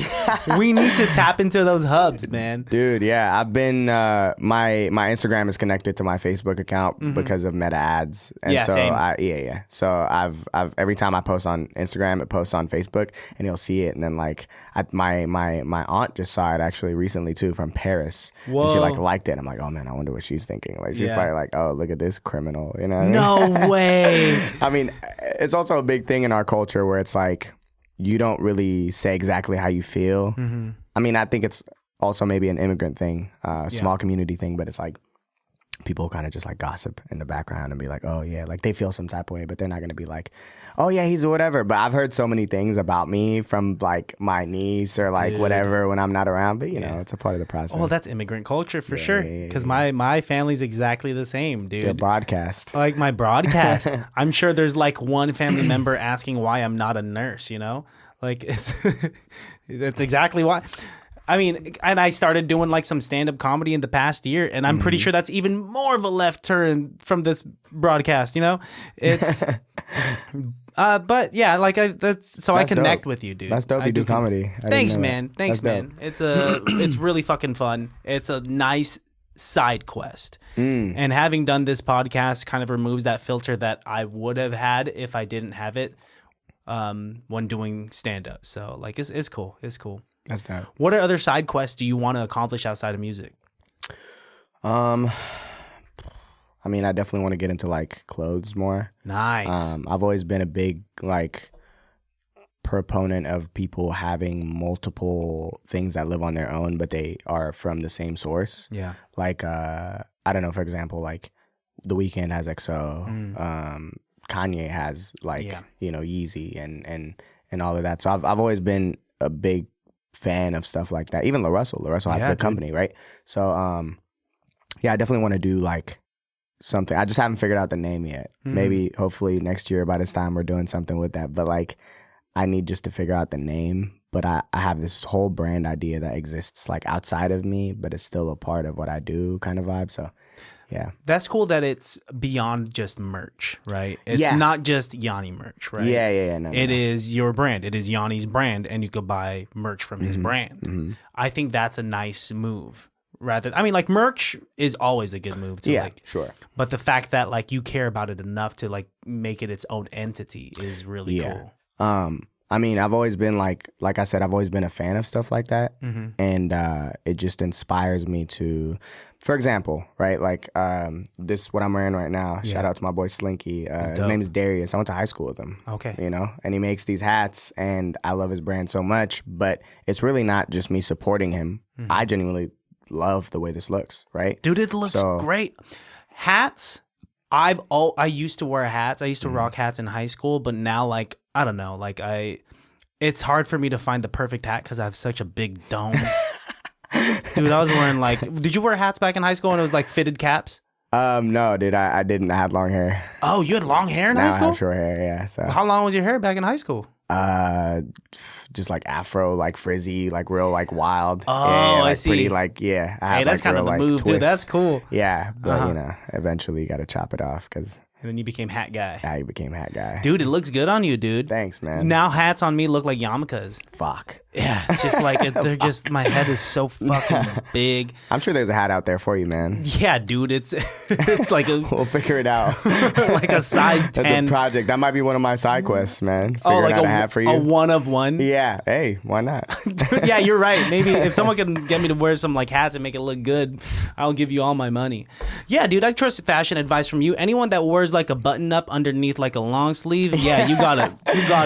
We need to tap into those hubs, man. Dude, yeah, I've been my Instagram is connected to my Facebook account because of Meta ads, and Yeah, so same. So I've every time I post on Instagram, it posts on Facebook, and you'll see it, and then like my aunt just saw it actually recently too from Paris. Whoa. And she like liked it. I'm like, oh man, I wonder what she's thinking. Like she's probably like, oh, look at this criminal, you know? What I mean? No way. I mean, it's also a big thing in our culture where it's like you don't really say exactly how you feel. I mean, I think it's also maybe an immigrant thing, small community thing, but it's like people kind of just like gossip in the background and be like, oh yeah, like they feel some type of way, but they're not going to be like, oh yeah, he's whatever. But I've heard so many things about me from like my niece or like whatever when I'm not around, but you know, it's a part of the process. Oh, that's immigrant culture for sure. Because my family's exactly the same, dude. Your broadcast. Like my broadcast. I'm sure there's like one family member asking why I'm not a nurse, you know? Like that's exactly why. I mean, and I started doing like some stand-up comedy in the past year, and I'm pretty sure that's even more of a left turn from this broadcast, you know? It's but yeah, like that's I connect dope. with you, dude. That's dope. You do comedy. Thanks, man. Thanks, man. It's it's really fucking fun. It's a nice side quest. And having done this podcast kind of removes that filter that I would have had if I didn't have it when doing stand-up. So like it's cool. It's cool. That's dope. What other side quests do you want to accomplish outside of music? I mean, I definitely want to get into like clothes more. Nice. I've always been a big like proponent of people having multiple things that live on their own, but they are from the same source. Yeah. Like I don't know, for example, like The Weeknd has XO, Kanye has like you know Yeezy and all of that. So I've always been a big fan of stuff like that. Even La Russell has a good company, right? So yeah, I definitely want to do like something. I just haven't figured out the name yet. Maybe hopefully next year by this time we're doing something with that. But like I need just to figure out the name. But I have this whole brand idea that exists like outside of me, but it's still a part of what I do kind of vibe. So yeah. That's cool that it's beyond just merch, right? It's not just Yoni merch, right? Yeah. No, it is your brand. It is Yoni's brand, and you could buy merch from his brand. I think that's a nice move. I mean, like merch is always a good move to sure. But the fact that like you care about it enough to like make it its own entity is really cool. I mean, I've always been like I said, I've always been a fan of stuff like that. And it just inspires me to, for example, right? Like this, what I'm wearing right now, shout out to my boy Slinky. His name is Darius. I went to high school with him. Okay. You know, and he makes these hats and I love his brand so much, but it's really not just me supporting him. I genuinely love the way this looks, right? Dude, it looks great. Hats, I used to wear hats. I used to rock hats in high school, but now like I don't know, like it's hard for me to find the perfect hat because I have such a big dome. Dude, I was wearing like, did you wear hats back in high school and it was like fitted caps? No, dude, I didn't. I had long hair. Oh, you had long hair in high school? I have short hair, yeah. So how long was your hair back in high school? Just like afro, like frizzy, like real, like wild. Oh, like I see. Pretty, like Hey, that's like, kind real, of the like, move, twists. dude. That's cool. Yeah, but you know, eventually you got to chop it off because. And then you became hat guy. Yeah, you became hat guy. Dude, it looks good on you, dude. Thanks, man. Now hats on me look like yarmulkes. Fuck. Yeah, it's just like they're just my head is so fucking big. I'm sure there's a hat out there for you, man. Yeah, dude, it's like we'll figure it out. Like a size 10. That's a project. That might be one of my side quests, man. Figure like out a hat for you. A one of one. Yeah. Hey, why not? Dude, yeah, you're right. Maybe if someone can get me to wear some like hats and make it look good, I'll give you all my money. Yeah, dude, I trust fashion advice from you. Anyone that wears like a button up underneath like a long sleeve, yeah, you got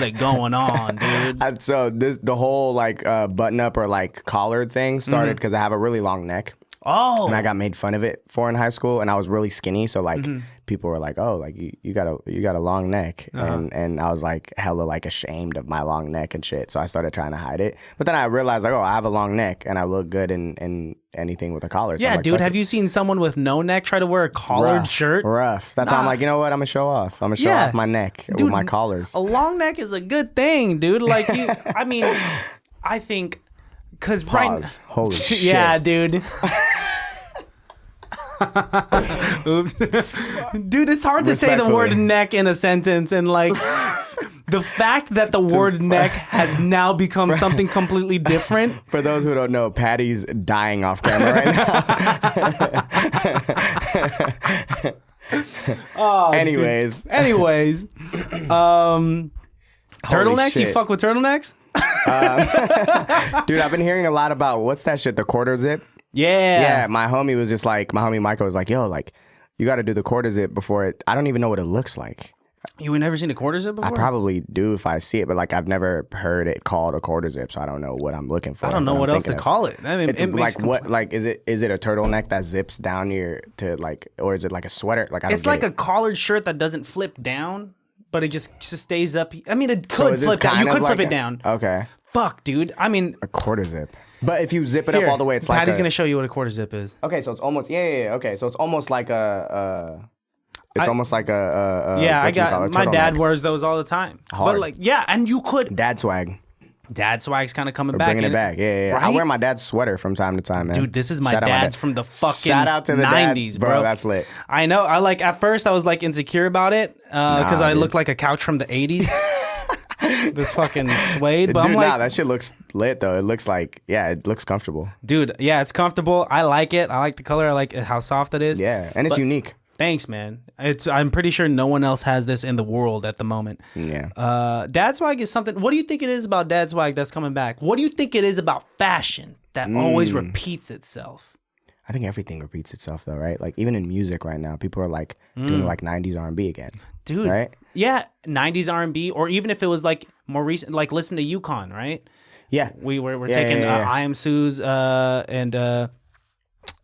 it going on, dude. So the whole like button up or like collar thing started because I have a really long neck. Oh. And I got made fun of it for in high school, and I was really skinny, so like people were like, "Oh, like you got a long neck," and I was like hella like ashamed of my long neck and shit. So I started trying to hide it, but then I realized like, oh, I have a long neck, and I look good in anything with a collar. So Yeah, like, dude. Have you seen someone with no neck try to wear a collared shirt? Rough. That's why I'm like, you know what? I'm gonna show off. I'm gonna show off my neck with my collars. A long neck is a good thing, dude. Like, I mean, I think because Holy shit. Yeah, dude. Oops. Dude, it's hard to say the word neck in a sentence, and like the fact that the word neck has now become something completely different. For those who don't know, Patty's dying off camera right now. Anyways, turtlenecks. You fuck with turtlenecks? Dude, I've been hearing a lot about what's that shit, the quarter zip. Yeah, my homie Michael was like, yo, like you got to do the quarter zip before it. I don't even know what it looks like. You had never seen a quarter zip before? I probably do if I see it, but like I've never heard it called a quarter zip, so I don't know what I'm looking for. I don't know what else to call it. I mean, it's like what, like is it a turtleneck that zips down your to like, or is it like a sweater? Like it's like a collared shirt that doesn't flip down, but it just stays up. I mean, it could flip down. You could flip it down. Okay. Fuck, dude. I mean, a quarter zip. But if you zip it up all the way, it's like Patty's gonna show you what a quarter zip is. Okay, so it's almost Okay, so it's almost like almost like a yeah. I got my dad wears those all the time. Hard. But like, yeah, and you could dad swag. Dad swag's kind of coming back. Bringing it back, yeah. Right? I wear my dad's sweater from time to time, man. Dude, this is my dad's from the fucking Shout out to the 90s, dad. bro. That's lit. I know. I like at first I was like insecure about it because I looked like a couch from the 80s. This fucking suede, but dude, I'm like, nah, that shit looks lit though. It looks like, it looks comfortable. Dude, yeah, it's comfortable. I like it. I like the color. I like how soft it is. Yeah, and it's unique. Thanks, man. I'm pretty sure no one else has this in the world at the moment. Yeah. Dad swag is something. What do you think it is about dad swag that's coming back? What do you think it is about fashion that always repeats itself? I think everything repeats itself though, right? Like even in music right now, people are like doing like 90s R&B again. Dude, right? Yeah, 90s R&B, or even if it was like more recent, like listen to Yukon, right? Yeah. We're taking I Am Sue's and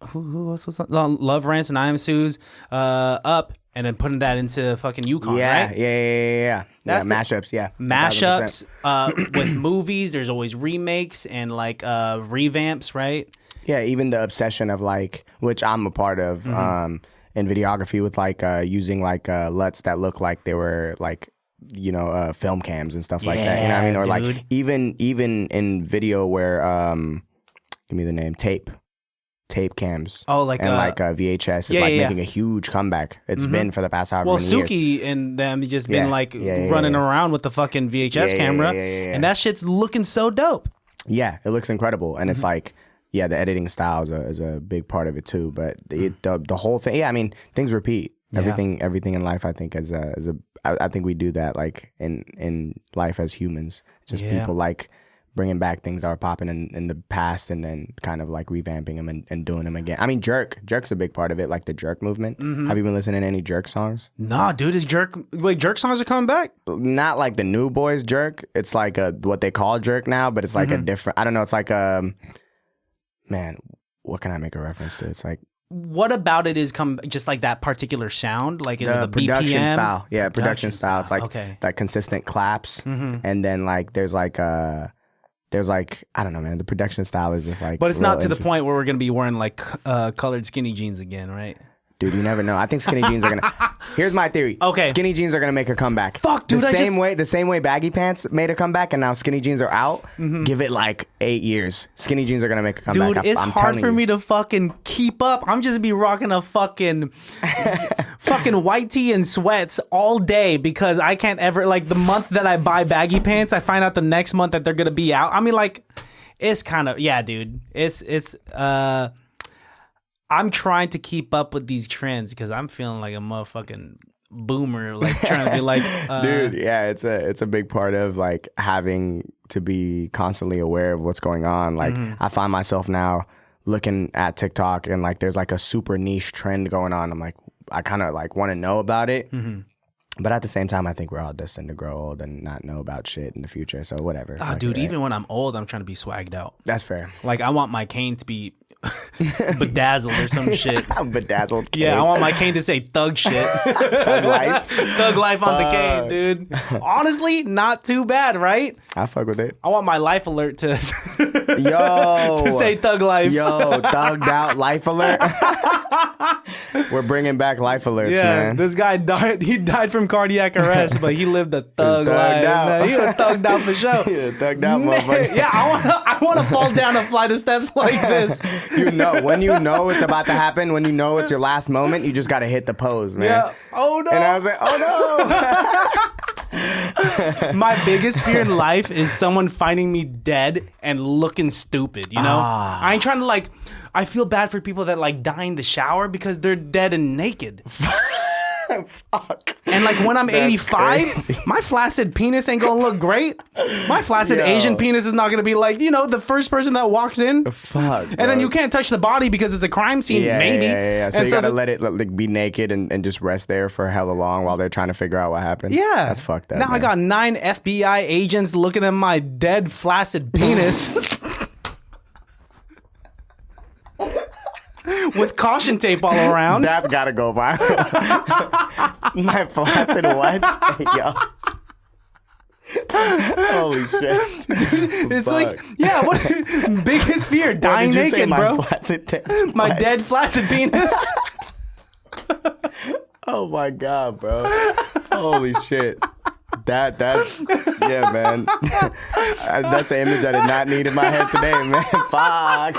who else was on? Love Rants and I Am Sue's up, and then putting that into fucking Yukon, right? Yeah. That's mashups, Mashups with movies. There's always remakes and like revamps, right? Yeah, even the obsession of like, which I'm a part of, in videography with like using like LUTs that look like they were like, you know, film cams and stuff like that. You know what I mean? Or dude. like even in video where give me the name, tape cams. Oh, like and like VHS is making a huge comeback. It's been for the past however many years. Suki and them just been like running around with the fucking VHS camera, and that shit's looking so dope. Yeah, it looks incredible, and it's like. Yeah, the editing style is a big part of it too, but the whole thing. Yeah, I mean, things repeat. Everything in life, I think, I think we do that like in life as humans. Just people like bringing back things that are popping in the past and then kind of like revamping them and doing them again. I mean, Jerk's a big part of it, like the Jerk movement. Have you been listening to any Jerk songs? Nah, dude, Jerk songs are coming back? Not like the new boys Jerk. It's like what they call Jerk now, but it's like a different. I don't know. It's like man, what can I make a reference to? It's like, what about it is just like that particular sound? Like, is it the production BPM? style? Yeah, production style. It's like that consistent claps, and then like there's like I don't know, man. The production style is just like, but it's not to the point where we're gonna be wearing like colored skinny jeans again, right? Dude, you never know. I think skinny jeans are gonna. Here's my theory. Okay, skinny jeans are gonna make a comeback. Fuck, dude. The same way baggy pants made a comeback, and now skinny jeans are out. Give it like 8 years. Skinny jeans are gonna make a comeback. Dude, it's hard for me to fucking keep up. I'm just be rocking a fucking white tee and sweats all day because I can't ever like the month that I buy baggy pants, I find out the next month that they're gonna be out. I mean, like, it's kind of dude. It's I'm trying to keep up with these trends because I'm feeling like a motherfucking boomer, like trying to be like, dude. Yeah, it's a big part of like having to be constantly aware of what's going on. Like I find myself now looking at TikTok and like there's like a super niche trend going on. I'm like, I kind of like want to know about it. But at the same time, I think we're all destined to grow old and not know about shit in the future. So whatever. Oh, dude, even when I'm old, I'm trying to be swagged out. That's fair. Like I want my cane to be bedazzled or some shit. Bedazzled cane. Yeah, I want my cane to say thug shit. Thug life. Thug life on the cane, dude. Honestly, not too bad, right? I fuck with it. I want my life alert to Yo. to say thug life. Yo, thugged out life alert. We're bringing back life alerts, Yeah, man. this guy died. He died from cardiac arrest, but he lived a thug life. out. Man. He was thugged out for sure. Yeah, thugged out, motherfucker. Yeah, I want to fall down a flight of steps like this. You know, when you know it's about to happen, when you know it's your last moment, you just got to hit the pose, man. Yeah. Oh no. And I was like, oh no. My biggest fear in life is someone finding me dead and looking stupid, you know? I ain't trying to like, I feel bad for people that like die in the shower because they're dead and naked. Fuck. And like when I'm That's 85, crazy. my flaccid penis ain't gonna look great. My flaccid Asian penis is not gonna be like, you know, the first person that walks in. Fuck. And then you can't touch the body because it's a crime scene, Yeah, maybe. Yeah. So And you gotta the- let it like, be naked and just rest there for hella long while they're trying to figure out what happened. Yeah. That's fucked up. Now I man. got 9 FBI agents looking at my dead flaccid penis. With caution tape all around. That's gotta go viral. My flaccid what? Yo. Holy shit. It's Fuck. like, yeah, what biggest fear? Dying Did you say naked, my bro. flaccid My what? dead flaccid penis. Oh my god, bro. Holy shit. That's yeah, man. That's an image I did not need in my head today, man. Fuck.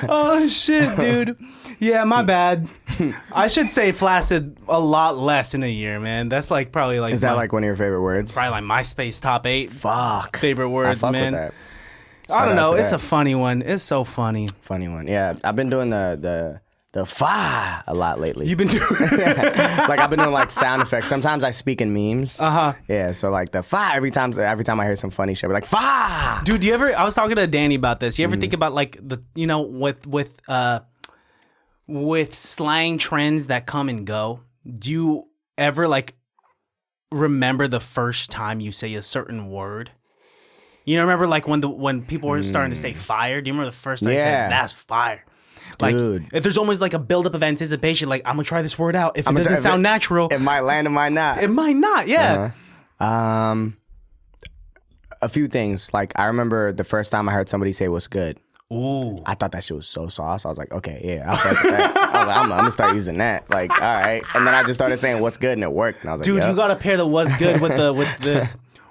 Oh shit, dude. Yeah, my bad. I should say flaccid a lot less in a year, man. That's like probably like Is that like one of your favorite words? probably like MySpace top 8 Fuck. favorite I words, fuck man. with that. I don't Shout out know. to It's that. a funny one. It's so funny. Funny one. Yeah, I've been doing the fa a lot lately. You've been doing Like I've been doing like sound effects. Sometimes I speak in memes. Yeah, so like the fa every time I hear some funny shit, we're like fa. Dude, do you ever? I was talking to Danny about this. Mm-hmm. You ever think about like the, you know, with slang trends that come and go? Do you ever like remember the first time you say a certain word? You know, remember like when people were starting to say fire? Do you remember the first time you Yeah. said that's fire? Like, Dude. if there's almost like a buildup of anticipation, like I'm gonna try this word out. If it I'ma doesn't try- sound natural, It might land, it might not. it might not. Yeah. A few things. Like I remember the first time I heard somebody say "What's good." Ooh. I thought that shit was so sauce. I was like, okay, yeah, I'll fuck with that. I was like, I'm gonna start using that. Like, all right. And then I just started saying "What's good" and it worked. And I was like, Dude, yep. you gotta pair the what's good with the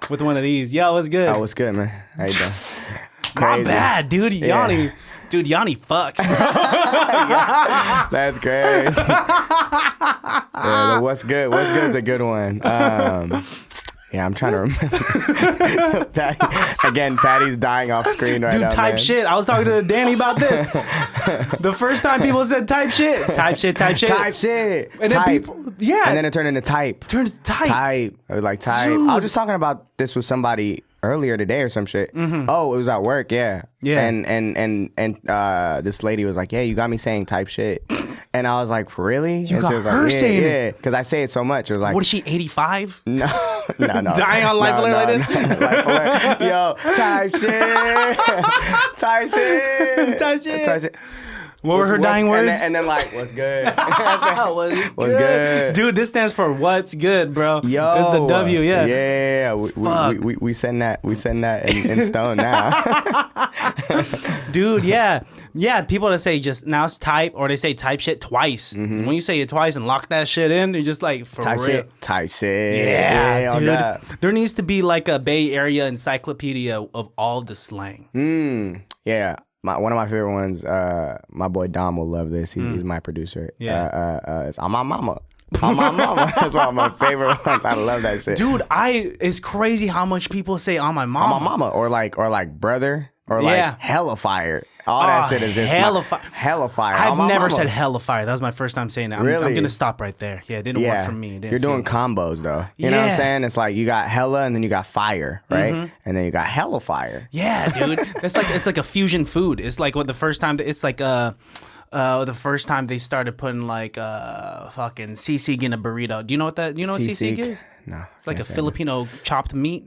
with one of these. Yo, what's good? Oh, what's good, man? How you doing? My Crazy. bad, dude. Yoni. Dude, Yoni fucks. That's crazy. Yeah, the what's good? What's good is a good one. Yeah, I'm trying to remember. Patty's dying off screen right Dude, now. type man. shit. I was talking to Danny about this. The first time people said type shit. Type shit. Type shit. And then type. people, yeah. And then it turned into type. turns type. Type. Or like type. Dude. I was just talking about this with somebody earlier today or some shit. Oh, it was at work, yeah. Yeah. And this lady was like, "Yeah, you got me saying type shit." And I was like, "Really?" You and got she was her like, saying it. yeah, because I say it so much. It was like, What is she, 85? no. Dying on life alert like this? Life alert. Yo, type shit. Type shit. Type shit. Type shit. What were her dying words? And then like, what's good? What's good? Dude, this stands for what's good, bro. Yo, It's the W, yeah. Yeah. Fuck. We send that in stone now. Dude, yeah. Yeah, people that say just now it's type or they say type shit twice. When you say it twice and lock that shit in, you're just like, for Type real. shit. Type shit. Yeah, oh dude. God. There needs to be like a Bay Area encyclopedia of all the slang. Yeah. One of my favorite ones, my boy Dom will love this. He's my producer. Yeah. It's on my mama. On my mama. That's one of my favorite ones. I love that shit. Dude, it's crazy how much people say on my mama. On my mama. Or like brother. Or Yeah. like hella fire. All that shit is just hella fire. Hella fire. I've On my never mama. said hella fire. That was my first time saying that. I'm Really? going to stop right there. Yeah, it didn't work for me. It didn't You're doing feel- combos though. You know what Yeah. I'm saying? It's like you got hella and then you got fire, right? And then you got hella fire. Yeah, dude. It's like a fusion food. It's like what the first time it's like the first time they started putting like fucking sisig in a burrito. Do you know what sisig is? No. It's like a can't say Filipino chopped meat.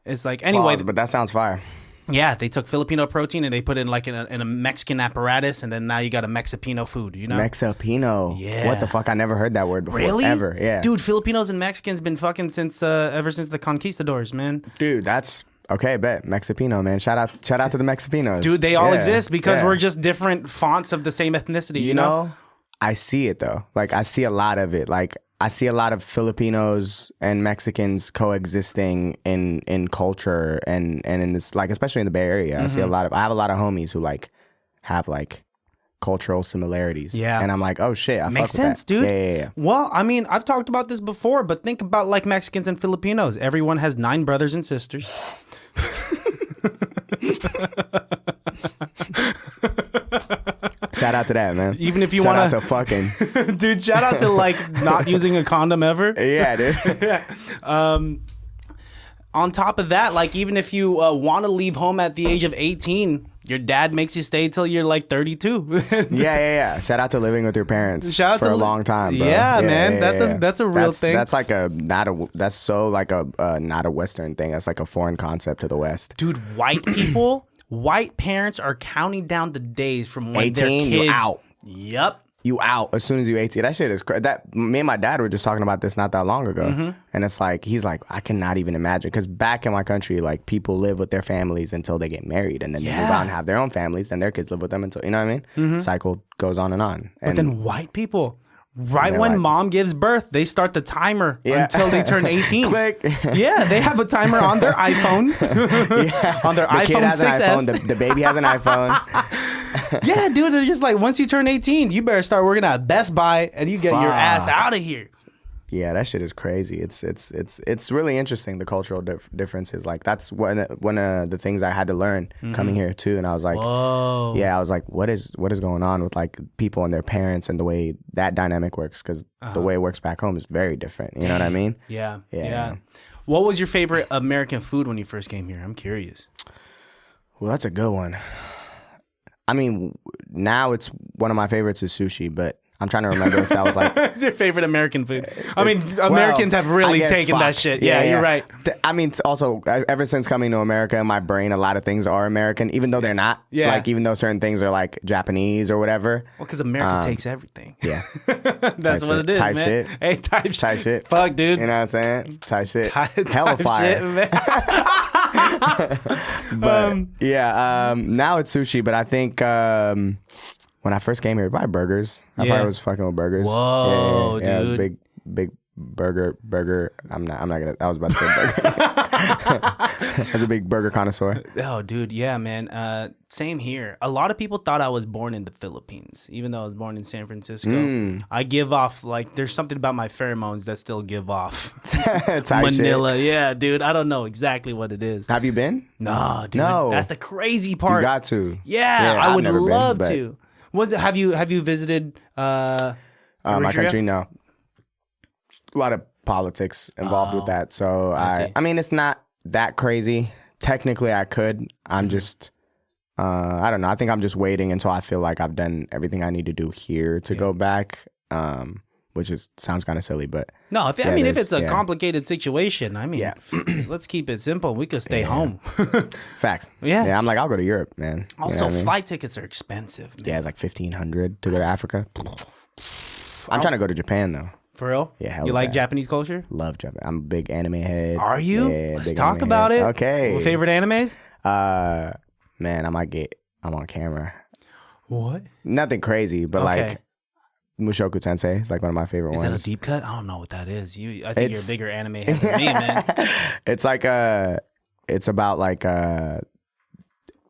It's like anyway, Pause, but that sounds fire. Yeah, they took Filipino protein and they put it in like in a Mexican apparatus, and then now you got a Mexipino food, you know? Mexipino. Yeah. What the fuck? I never heard that word before. Really? Ever. Yeah. Dude, Filipinos and Mexicans been fucking since ever since the conquistadors, man. Dude, that's okay. Bet Mexipino, man. Shout out to the Mexipinos. Dude, they all Yeah, exist because yeah. we're just different fonts of the same ethnicity. You know, I see it though. Like I see a lot of it. Like I see a lot of Filipinos and Mexicans coexisting in culture and in this, like especially in the Bay Area. I see I have a lot of homies who like have like cultural similarities. Yeah. And I'm like, oh shit, I Makes fuck with sense, that. dude. Yeah. Well, I mean, I've talked about this before, but think about like Mexicans and Filipinos. Everyone has 9 brothers and sisters. Shout out to that, man. Even if you Shout want out to fucking. dude, shout out to like not using a condom ever. Yeah, dude. On top of that, like even if you want to leave home at the age of 18, your dad makes you stay till you're like 32. Yeah. Shout out to living with your parents Shout out for to a long time, bro. Yeah, man. That's a real thing. That's like that's so like a not a Western thing. That's like a foreign concept to the West. Dude, white parents are counting down the days from when 18, their kids. you out. Yep. You out as soon as you 18. That shit is crazy. That me and my dad were just talking about this not that long ago, and it's like he's like, I cannot even imagine, because back in my country, like people live with their families until they get married, and then they move out and have their own families, and their kids live with them until, you know what I mean? Cycle goes on and on. But then white people, right when like- mom gives birth, they start the timer until they turn 18. Click. Yeah, they have a timer on their iPhone. On their The kid iPhone has an 6S. iPhone. The baby has an iPhone. Yeah, dude, they're just like, once you turn 18, you better start working at Best Buy and you get your ass out of here. Yeah, that shit is crazy. It's really interesting, the cultural differences. Like that's one of the things I had to learn coming here too. And I was like, whoa. Yeah, I was like, what is going on with like people and their parents and the way that dynamic works? Because the way it works back home is very different. You know what I mean? Yeah. What was your favorite American food when you first came here? I'm curious. Well, that's a good one. I mean, now it's one of my favorites is sushi, but I'm trying to remember if that was like. What's your favorite American food? I mean, Americans have really taken that shit. Yeah, you're right. I mean, also, ever since coming to America, in my brain, a lot of things are American, even though they're not. Yeah. Like, even though certain things are like Japanese or whatever. Well, because America takes everything. Yeah. That's what shit. it is, Type man. shit. Hey, type shit. Fuck, dude. You know what I'm saying? Type shit. Type Hella fire. shit, man. But now it's sushi, but I think when I first came here, probably burgers. I probably was fucking with burgers. Whoa, yeah, dude. Big burger. I'm not gonna. I was about to say burger. I was a big burger connoisseur. Oh, dude, yeah, man. Same here. A lot of people thought I was born in the Philippines, even though I was born in San Francisco. I give off, like, there's something about my pheromones that still give off. Manila. Shit. Yeah, dude. I don't know exactly what it is. Have you been? No, dude. No. That's the crazy You part. got to. Yeah, I I've would never been, love but, to. Have you visited my Eritrea? country? No. A lot of politics involved with that, so see. I mean, it's not that crazy. Technically, I could. I'm just. I don't know. I think I'm just waiting until I feel like I've done everything I need to do here to go back. Which sounds kind of silly, but No, if it's a complicated situation, I mean, let's keep it simple. We could stay home. Facts. Yeah. I'm like, I'll go to Europe, man. You know Also, what I mean? flight tickets are expensive, man. Yeah, it's like $1,500 to go to Africa. I'm trying to go to Japan though. For real? Yeah, hell you like yeah. Japanese culture? Love Japan. I'm a big anime head. Are you? Yeah, Let's big talk anime about head. it. Okay. What favorite animes? Man, I'm on camera. What? Nothing crazy, but Okay. like Mushoku Tensei is like one of my favorite Is ones. that a deep cut? I don't know what that is. I think you're It's- a bigger anime head than me, man. It's like it's about like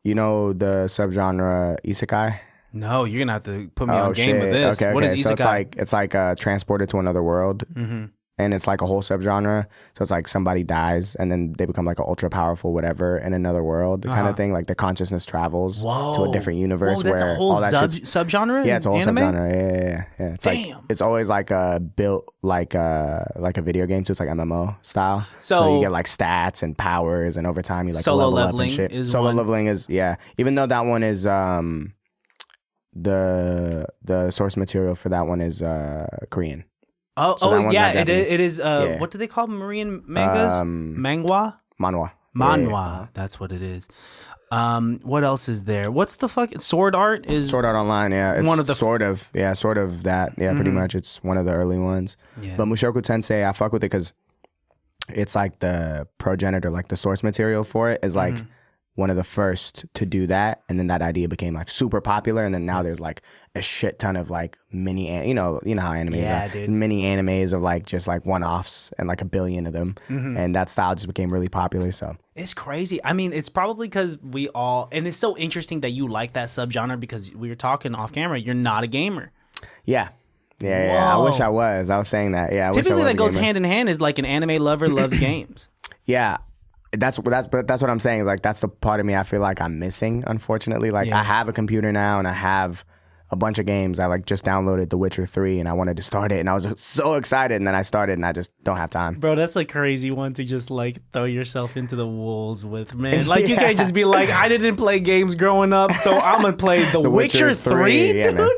you know the subgenre isekai. No, you're gonna have to put me on game with this. Okay, What is So isekai? it's like transported to another world, and it's like a whole subgenre. So it's like somebody dies, and then they become like an ultra powerful whatever in another world, kind of thing. Like their consciousness travels to a different universe. Whoa, that's where a whole all that shit's- subgenre? Yeah, it's a whole anime? subgenre. Yeah. It's Damn. like it's always like built like a video game, so it's like MMO style. So So- you get like stats and powers, and over time you like Solo level up leveling and shit. is Solo one. leveling is even though that one is the source material for that one is Korean. Oh, So that one's yeah, not it Japanese. is. Yeah. What do they call Marine mangas? Manhwa? Manhwa. Manhwa. Yeah. That's what it is. What else is there? What's the fucking Sword Art? Sword Art Online, yeah. It's one of the sort of that. Yeah, pretty much. It's one of the early ones. Yeah. But Mushoku Tensei, I fuck with it because it's like the progenitor, like the source material for it is like one of the first to do that, and then that idea became like super popular, and then now there's like a shit ton of like mini, you know how animes are, dude. mini animes of like just like one-offs and like a billion of them, and that style just became really popular. So it's crazy. I mean, it's probably because we all, and it's so interesting that you like that subgenre because we were talking off camera. You're not a gamer. yeah. I wish I was. I was saying that. Yeah, I wish I Typically was that a goes gamer. hand in hand. Is like an anime lover loves games. Yeah. That's what I'm saying. Like that's the part of me I feel like I'm missing, unfortunately. Like I have a computer now and I have a bunch of games. I like just downloaded The Witcher 3 and I wanted to start it and I was so excited, and then I started and I just don't have time. Bro, that's a crazy one to just like throw yourself into the wolves with, man. Like you can't just be like, I didn't play games growing up, so I'm gonna play The Witcher 3, yeah, dude. man.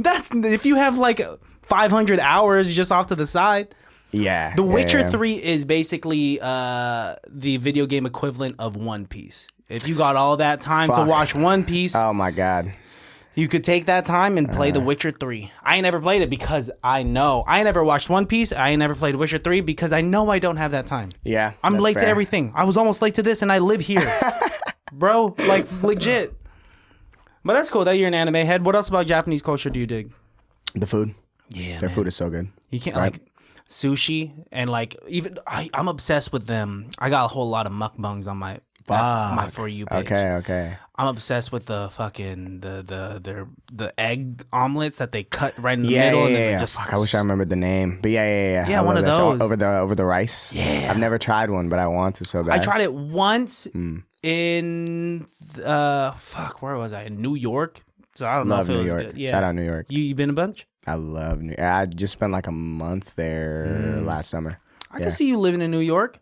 That's if you have like 500 hours just off to the side. Yeah. The Witcher 3 is basically the video game equivalent of One Piece. If you got all that time to watch One Piece, Oh my God. you could take that time and play The Witcher 3. I ain't never played it because I know. I ain't never watched One Piece. I ain't never played Witcher 3 because I know I don't have that time. Yeah. I'm that's late to fair. everything. I was almost late to this and I live here. Bro, like legit. But that's cool that you're an anime head. What else about Japanese culture do you dig? The food. Yeah, Their food is so good. You can't Right. like sushi and like even I'm obsessed with them. I got a whole lot of mukbangs on my For You page. Okay. I'm obsessed with the fucking the egg omelets that they cut right in the Yeah, middle and then yeah. just Fuck, I wish I remembered the name. But yeah. Yeah, I one love of that shit. those. Over the rice. Yeah. I've never tried one, but I want to so bad. I tried it once in where was I? In New York. So I don't Love know if it New was York. good. Yeah. Shout out New York. You been a bunch? I love New York. I just spent like a month there last summer. I can see you living in New York.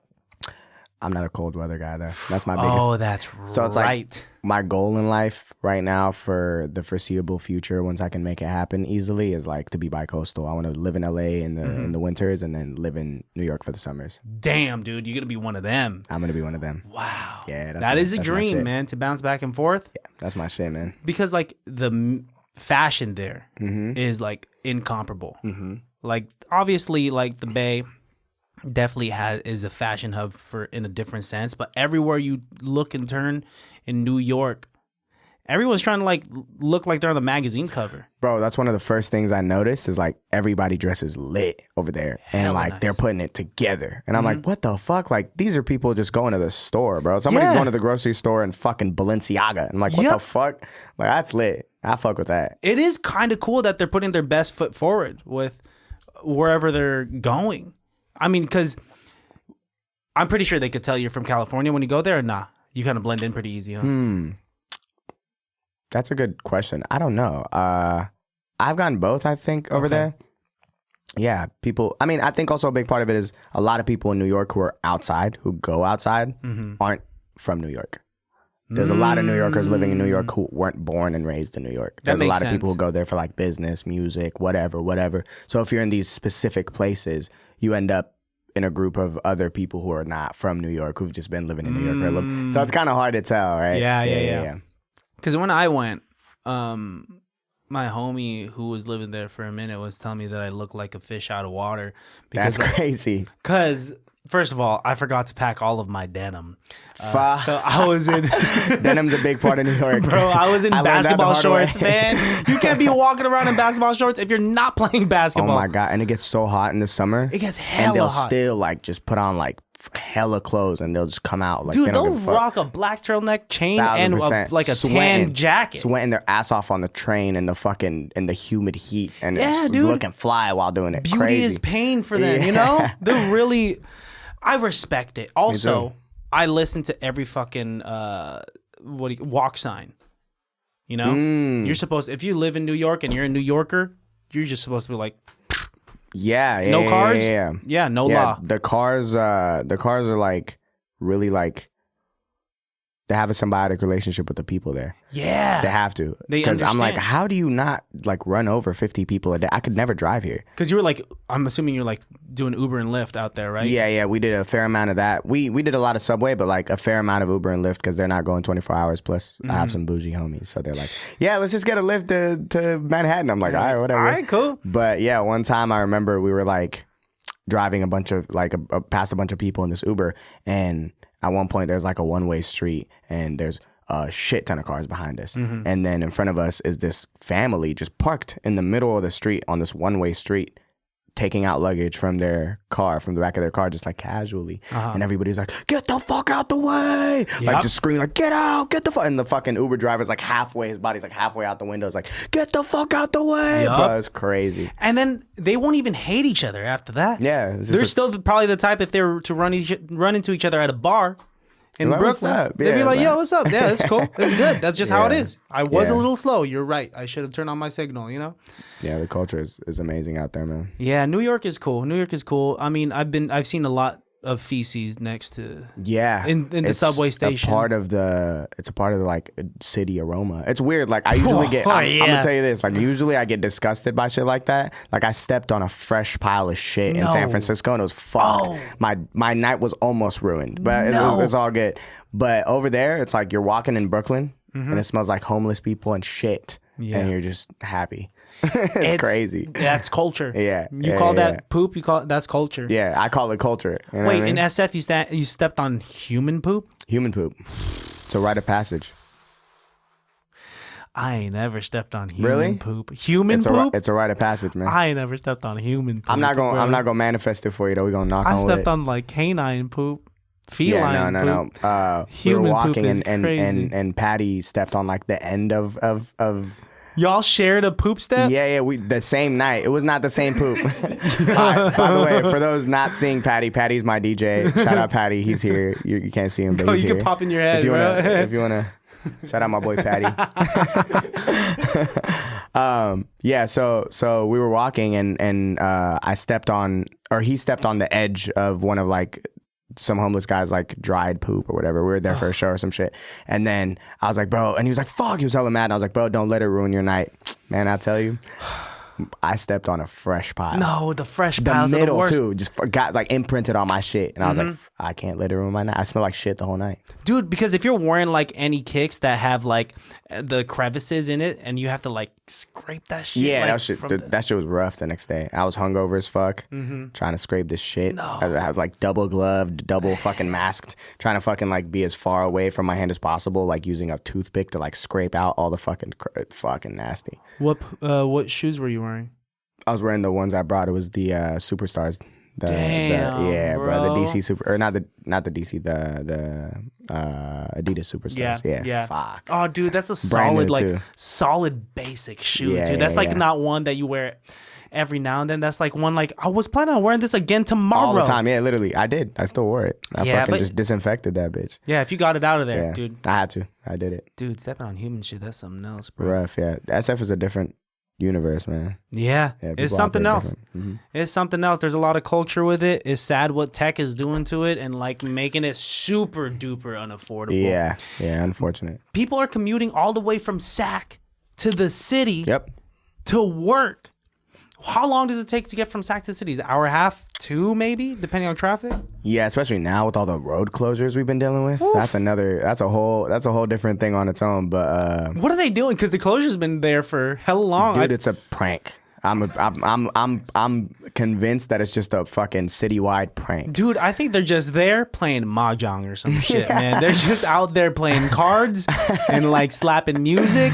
I'm not a cold weather guy though. That's my biggest. Oh, that's right. So it's like my goal in life right now for the foreseeable future, once I can make it happen easily, is like to be bi-coastal. I want to live in LA in the winters and then live in New York for the summers. damn, dude, you're gonna be one of them. I'm gonna be one of them. Wow. Yeah, that is a that's my dream, shit. man, to bounce back and forth. Yeah, that's my shit, man. Because like the fashion there is like incomparable. Like obviously, like the Bay definitely is a fashion hub for in a different sense, but everywhere you look and turn in New York, everyone's trying to like look like they're on the magazine cover. Bro, that's one of the first things I noticed is like everybody dresses lit over there and Hella like nice. they're putting it together. And I'm like, what the fuck? Like these are people just going to the store, bro. Somebody's going to the grocery store and fucking Balenciaga. I'm like, what the fuck? Like that's lit. I fuck with that. It is kind of cool that they're putting their best foot forward with wherever they're going. I mean, because I'm pretty sure they could tell you're from California when you go there or nah. You kind of blend in pretty easy, huh? That's a good question. I don't know. I've gotten both, I think, over there. Yeah, people. I mean, I think also a big part of it is a lot of people in New York who are outside, who go outside, aren't from New York. There's a lot of New Yorkers living in New York who weren't born and raised in New York. There's a lot of people who go there for like business, music, whatever. So if you're in these specific places, you end up in a group of other people who are not from New York, who've just been living in New York for a little. So it's kind of hard to tell, right? Yeah. Because when I went, my homie who was living there for a minute was telling me that I look like a fish out of water. That's crazy. Because first of all, I forgot to pack all of my denim. Fuck. So I was in... Denim's a big part of New York. Bro, I was in I learned that the basketball hard shorts, way. man. You can't be walking around in basketball shorts if you're not playing basketball. Oh my God. And it gets so hot in the summer. It gets hella And they'll hot. still like just put on like hella clothes and they'll just come out. Like, Dude, they don't they'll give a fuck. rock a black turtleneck chain and 1000%. like a tan Sweating. jacket. Sweating their ass off on the train in the humid heat and Yeah, it's dude. looking fly while doing it. Beauty Crazy. is pain for them, you know? They're really... I respect it. Also, too. I listen to every fucking walk sign. You know? You're supposed... If you live in New York and you're a New Yorker, you're just supposed to be like... Yeah. No cars? Yeah, no law. The cars are like really like they have a symbiotic relationship with the people there. Yeah. They have to. They Because I'm like, understand. how do you not like run over 50 people a day? I could never drive here. Because you were like, I'm assuming you're like doing Uber and Lyft out there, right? Yeah, we did a fair amount of that. We did a lot of Subway, but like a fair amount of Uber and Lyft because they're not going 24 hours. Plus, I have some bougie homies, so they're like, yeah, let's just get a Lyft to Manhattan. I'm like, all right, whatever. All right, cool. But yeah, one time I remember we were like driving a bunch of like past a bunch of people in this Uber, and at one point there's like a one-way street, and there's a shit ton of cars behind us, and then in front of us is this family just parked in the middle of the street on this one-way street, taking out luggage from their car, from the back of their car, just like casually. And everybody's like, get the fuck out the way. Like just screaming like, get out, get the fuck. And the fucking Uber driver's like halfway, his body's like halfway out the window. It's like, get the fuck out the way. Yup. Bro, it's crazy. And then they won't even hate each other after that. Yeah. It's just They're still probably the type if they were to run into each other at a bar in Like, what's Brooklyn, up? they'd be Yeah, like, man. yo, what's up? Yeah, that's cool. That's good. That's just how it Yeah. is. I was a Yeah. little slow. You're right. I should have turned on my signal, you know? Yeah, the culture is amazing out there, man. Yeah, New York is cool. New York is cool. I mean, I've seen a lot of feces next to Yeah, in the It's subway station. It's a part of the like city aroma. It's weird. Like I usually get. Oh, I'm yeah. gonna tell you this. Like usually I get disgusted by shit like that. Like I stepped on a fresh pile of shit in San No. Francisco and it was fucked. Oh. My night was almost ruined, but it's all good. But over there, it's like you're walking in Brooklyn and it smells like homeless people and shit, Yeah. and you're just happy. it's crazy. That's culture. Yeah, You yeah, call yeah, that poop? You call it that's culture. Yeah, I call it culture. You know Wait, what I mean? in SF you stepped on human poop? Human poop. It's a rite of passage. I ain't never stepped on human Really? poop. Human It's poop? a rite of passage, man. I ain't never stepped on human poop. I'm not bro. gonna manifest it for you though. We're gonna knock I on stepped wood. on like canine poop, feline Yeah, no. poop. We were Human poop walking is and crazy. and Patty stepped on like the end of Y'all shared a poop step? yeah, we the same night. It was not the same poop. By the way, for those not seeing Patty, Patty's my DJ. Shout out Patty, he's here. You can't see him, but Oh, he's you here. can pop in your head, if you bro. if you wanna shout out my boy Patty. Yeah, so we were walking and I stepped on, or he stepped on the edge of one of like some homeless guy's like dried poop or whatever. We were there for a show or some shit. And then I was like, bro, and he was like, fuck, he was hella mad. And I was like, bro, don't let it ruin your night. Man, I tell you, I stepped on a fresh pile. No, the fresh The piles are the middle worst. too, just got like imprinted on my shit. And I was like, I can't let it ruin my night. I smell like shit the whole night. Dude, because if you're wearing like any kicks that have like the crevices in it and you have to like scrape that shit. Yeah, like, that shit. from That shit was rough the next day. I was hungover as fuck, trying to scrape this shit. I was like double gloved, double fucking masked, trying to fucking like be as far away from my hand as possible, like using a toothpick to like scrape out all the fucking nasty. What shoes were you wearing? I was wearing the ones I brought. It was the Superstars. Damn, Yeah, bro. The DC Super, or not the DC, the Adidas Superstars. Yeah. Fuck. Oh, dude, that's a Brand new, solid, like, too. solid basic shoe, Yeah, dude. That's yeah, like yeah. not one that you wear every now and then. That's like one, like, I was planning on wearing this again tomorrow. All the time. Yeah, literally. I did. I still wore it. I Yeah, fucking but- just disinfected that bitch. Yeah, if you got it out of there, Yeah, dude. I had to. I did it. Dude, stepping on human shit, that's something else, bro. Rough. Yeah. SF is a different universe, man. Yeah, Yeah, it's people something operate else. different. Mhm. It's something else. There's a lot of culture with it. It's sad what tech is doing to it and like making it super duper unaffordable. Yeah. Yeah. Unfortunate. People are commuting all the way from Sac to the city Yep. to work. How long does it take to get from Sac to the city? Is it an hour and a half, 2 maybe, depending on traffic? Yeah, especially now with all the road closures we've been dealing with. That's a whole different thing on its own. But What are they doing? Because the closure's been there for hella long. dude, it's a prank. I'm convinced that it's just a fucking citywide prank. Dude, I think they're just there playing mahjong or some shit, man. They're just out there playing cards and like slapping music.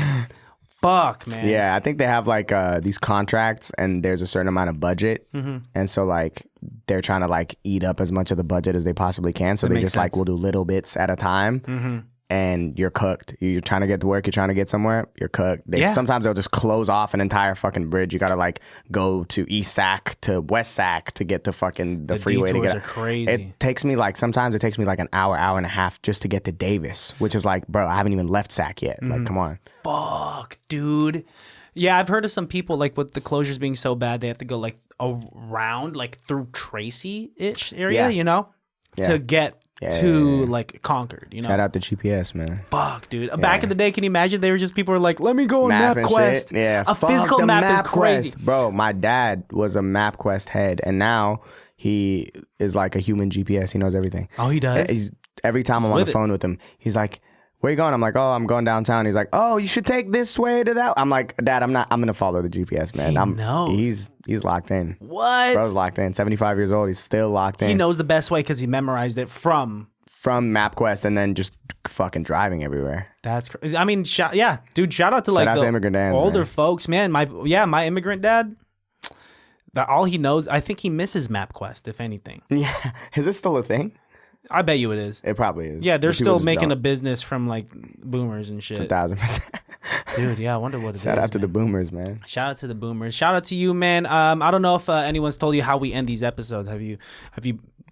Fuck, man. Yeah, I think they have like these contracts and there's a certain amount of budget. And so like they're trying to like eat up as much of the budget as they possibly can. So they makes just like sense. will do little bits at a time. And you're cooked. You're trying to get to work. You're trying to get somewhere. You're cooked. Sometimes they'll just close off an entire fucking bridge. You gotta like go to East Sac to West Sac to get to fucking the freeway to detours get. are crazy. It takes me like sometimes it takes me like an hour and a half just to get to Davis, which is like, bro, I haven't even left Sac yet. Like, come on. Fuck, dude. Yeah, I've heard of some people like with the closures being so bad, they have to go like around, like through Tracy-ish area, Yeah. you know, Yeah. to get to like Concord, you know. Shout out to GPS, man. Fuck, dude. Back in the day, can you imagine? They were just people were like, "Let me go on Map and MapQuest." shit. Yeah, a physical the map is crazy, bro. My dad was a MapQuest head, and now he is like a human GPS. He knows everything. Oh, he does. Every time I'm on the phone with him, he's like, "Where you going?" I'm like, "Oh, I'm going downtown." He's like, "Oh, you should take this way to that." I'm like, "Dad, I'm not. I'm gonna follow the GPS, man." He knows. He's locked in. What? Bro's locked in. 75 years old. He's still locked in. He knows the best way because he memorized it from MapQuest, and then just fucking driving everywhere. That's crazy. I mean, shout out to the immigrant dads, older man. folks, man. My immigrant dad. That all he knows, I think he misses MapQuest, if anything. Yeah, is this still a thing? I bet you it is. It probably is. Yeah, they're still making a business from like boomers and shit. 1,000%. Dude, yeah, I wonder what it is. Shout out to the boomers, man. Shout out to the boomers. Shout out to you, man. I don't know if anyone's told you how we end these episodes. Have you?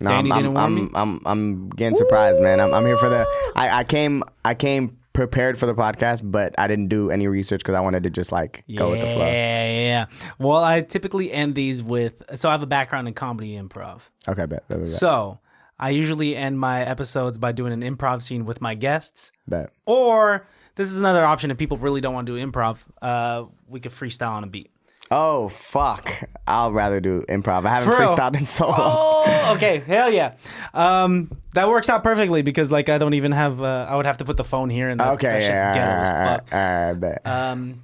No, Danny didn't warn me? I'm getting surprised, man. I'm here for the. I came prepared for the podcast, but I didn't do any research because I wanted to just like go with the flow. Yeah. Well, I typically end these with. So I have a background in comedy improv. Okay, bet. So I usually end my episodes by doing an improv scene with my guests. Bet. Or this is another option if people really don't want to do improv. We could freestyle on a beat. Oh fuck! I'll rather do improv. I haven't For real? freestyled in so long. Oh, okay, hell yeah. That works out perfectly because like I don't even have. I would have to put the phone here and that shit's ghetto as fuck. I bet.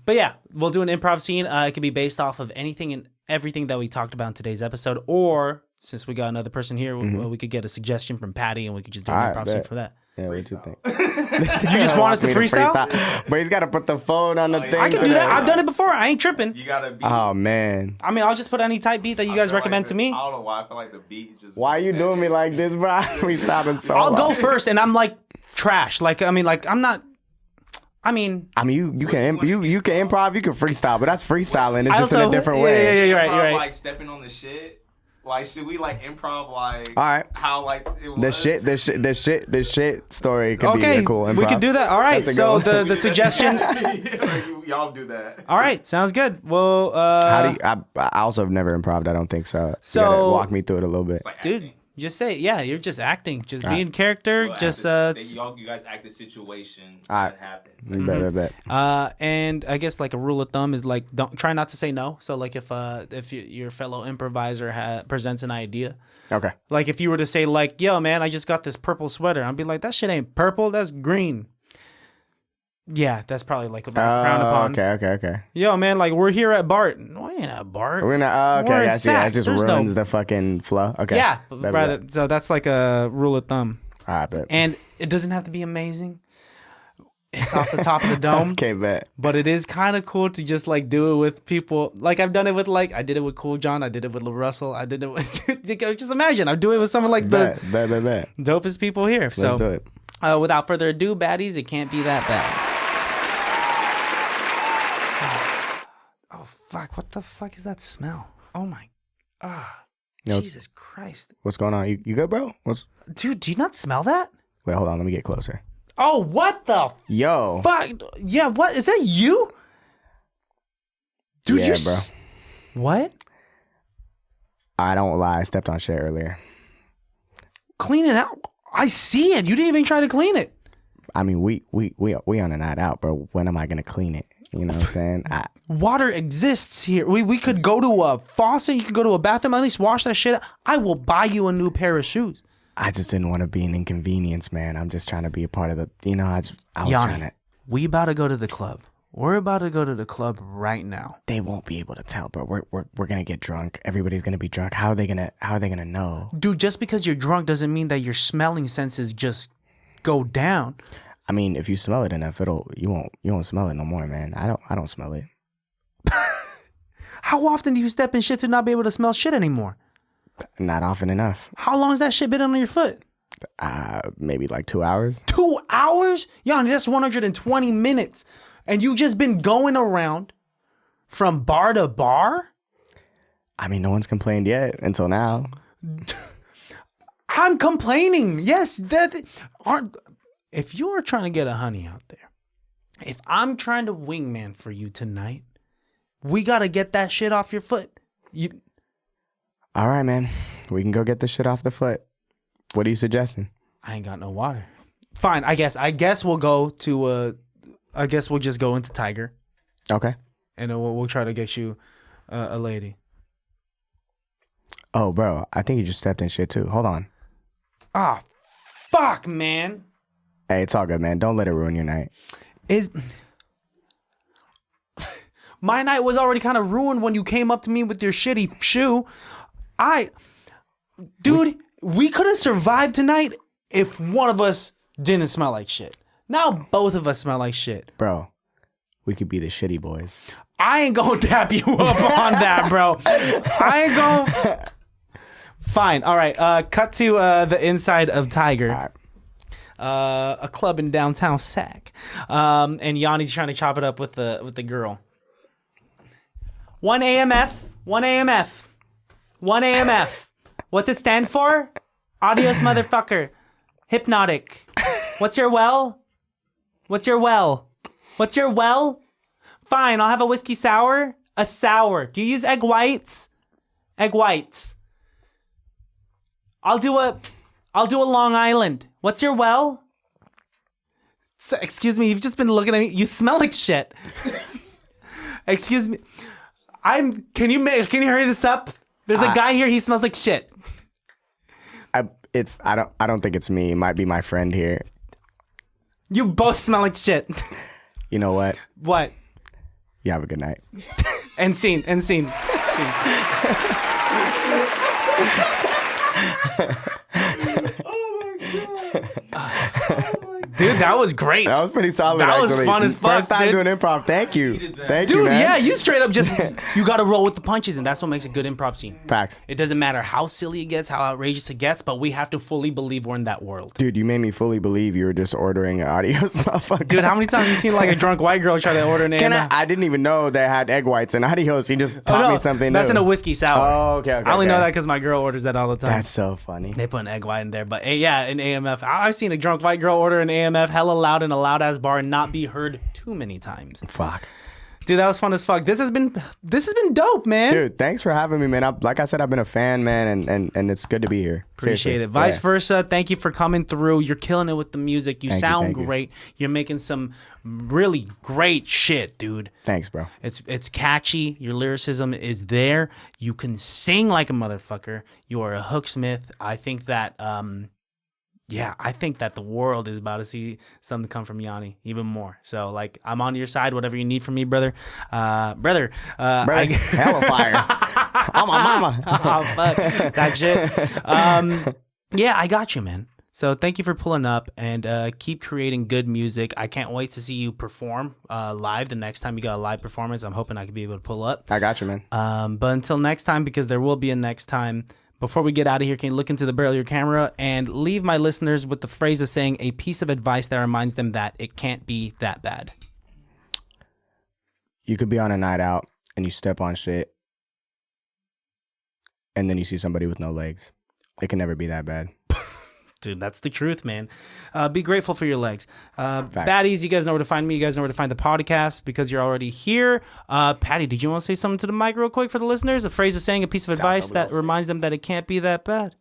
But yeah, we'll do an improv scene. It could be based off of anything and everything that we talked about in today's episode, or since we got another person here, we could get a suggestion from Patty and we could just do an improv scene for that. Yeah, what do you think? You just want us to freestyle? But he's got to put the phone on the thing. I can do that. I've done it before. I ain't tripping. You got a beat. Oh man. I mean, I'll just put any type beat that you guys recommend to me. I don't know why. I feel like the beat just. Why are you doing me like this, bro? We started so. I'll go first, and I'm like trash. Like I'm not. I mean, you can improv, you can freestyle, but that's freestyling. It's just in also, a different way. Yeah, you're right. Improv, like stepping on the shit. Like, should we like improv like? All right. How like it was? The shit story could be a cool improv. We could do that. All right. So the suggestion. Y'all do that. All right. Sounds good. Well, how do you, I also have never improved. I don't think so. So you gotta walk me through it a little bit, dude. Just say, yeah, you're just acting, just being character, you guys act the situation that happened. Bet. And I guess like a rule of thumb is like don't try not to say no. So like if your fellow improviser presents an idea, okay. Like if you were to say like, yo man, I just got this purple sweater, I'd be like, that shit ain't purple, that's green. Yeah, that's probably like frowned upon. Okay. Yo, man, like we're here at Bart. No, we ain't at Bart. We're not. We're in It Sac. just There's ruins the fucking flow. Okay. Yeah, so that's like a rule of thumb. All right, bet. And it doesn't have to be amazing. It's off the top of the dome. Okay, bet. But it is kind of cool to just like do it with people. Like I've done it with I did it with Cool John. I did it with Lil Russell. I did it with. Just imagine I'm doing it with someone like Bet. the dopest people here. Let's do it. Without further ado, baddies, it can't be that bad. Fuck, what the fuck is that smell? Oh my, Jesus Christ. What's going on? You good, bro? Dude, do you not smell that? Wait, hold on. Let me get closer. Oh, what the Yo. fuck? Yeah, what? Is that you? Dude, yeah, bro. What? I don't lie. I stepped on shit earlier. Clean it out. I see it. You didn't even try to clean it. I mean, we on a night out, bro. When am I gonna clean it? You know what I'm saying? Water exists here. We could go to a faucet. You could go to a bathroom. At least wash that shit. I will buy you a new pair of shoes. I just didn't want to be an inconvenience, man. I'm just trying to be a part of the. You know, I was Yoni, trying to. We about to go to the club. We're about to go to the club right now. They won't be able to tell, bro. We're gonna get drunk. Everybody's gonna be drunk. How are they gonna know? Dude, just because you're drunk doesn't mean that your smelling senses just go down. I mean, if you smell it enough, you won't smell it no more, man. I don't smell it. How often do you step in shit to not be able to smell shit anymore? Not often enough. How long has that shit been on your foot? Maybe like 2 hours. 2 hours? Yanni, that's 120 minutes. And you just been going around from bar to bar? I mean, no one's complained yet until now. I'm complaining. Yes, if you are trying to get a honey out there, if I'm trying to wingman for you tonight, we got to get that shit off your foot. All right, man. We can go get the shit off the foot. What are you suggesting? I ain't got no water. Fine, I guess we'll go to I guess we'll just go into Tiger. Okay. And then we'll try to get you a lady. Oh, bro, I think you just stepped in shit too. Hold on. Ah, fuck, man. Hey, it's all good, man. Don't let it ruin your night. My night was already kind of ruined when you came up to me with your shitty shoe. Dude, we could have survived tonight if one of us didn't smell like shit. Now both of us smell like shit. Bro, we could be the shitty boys. I ain't gonna tap you up on that, bro. I ain't gonna... Fine. All right. Cut to the inside of Tiger. All right. A club in downtown Sac. And Yoni's trying to chop it up with the girl. 1 AMF. 1 AMF. 1 AMF. What's it stand for? Adios, motherfucker. Hypnotic. What's your well? What's your well? What's your well? Fine, I'll have a whiskey sour. A sour. Do you use egg whites? Egg whites. I'll do a Long Island. What's your well? So, excuse me, you've just been looking at me. You smell like shit. Excuse me. Can you hurry this up? There's a guy here, he smells like shit. I don't think it's me. It might be my friend here. You both smell like shit. You know what? What? You have a good night. End scene. Dude, that was great. That was pretty solid. That was actually. fun as fuck. First time dude. doing improv. Thank you. Thank you, Dude, man. yeah, you straight up just you got to roll with the punches, and that's what makes a good improv scene. Facts. It doesn't matter how silly it gets, how outrageous it gets, but we have to fully believe we're in that world. Dude, you made me fully believe you were just ordering adios, motherfucker. Dude, how many times have you seen like a drunk white girl try to order an AMF? I didn't even know they had egg whites and adios. He just taught me something That's new. in a whiskey sour. Oh, okay. I only know that because my girl orders that all the time. That's so funny. They put an egg white in there, but yeah, an AMF. I've seen a drunk white girl order an AMF hella loud in a loud ass bar and not be heard too many times. Fuck. Dude, that was fun as fuck. This has been dope, man. Dude, thanks for having me, man. Like I said, I've been a fan, man, and it's good to be here. Appreciate Seriously. it. Vice versa. Thank you for coming through. You're killing it with the music. You sound great. You're making some really great shit, dude. Thanks, bro. It's catchy. Your lyricism is there. You can sing like a motherfucker. You are a hooksmith. I think that I think that the world is about to see something come from Yoni even more. So, like, I'm on your side. Whatever you need from me, brother. Hella fire. I'm a mama. Oh, fuck. That shit. Yeah, I got you, man. So thank you for pulling up and keep creating good music. I can't wait to see you perform live the next time you got a live performance. I'm hoping I can be able to pull up. I got you, man. But until next time, because there will be a next time, before we get out of here, can you look into the barrel of your camera and leave my listeners with the phrase of saying a piece of advice that reminds them that it can't be that bad? You could be on a night out and you step on shit and then you see somebody with no legs. It can never be that bad. Dude, that's the truth, man. Be grateful for your legs. Baddies, you guys know where to find me. You guys know where to find the podcast because you're already here. Patty, did you want to say something to the mic real quick for the listeners? A phrase of saying, a piece of advice that reminds them that it can't be that bad.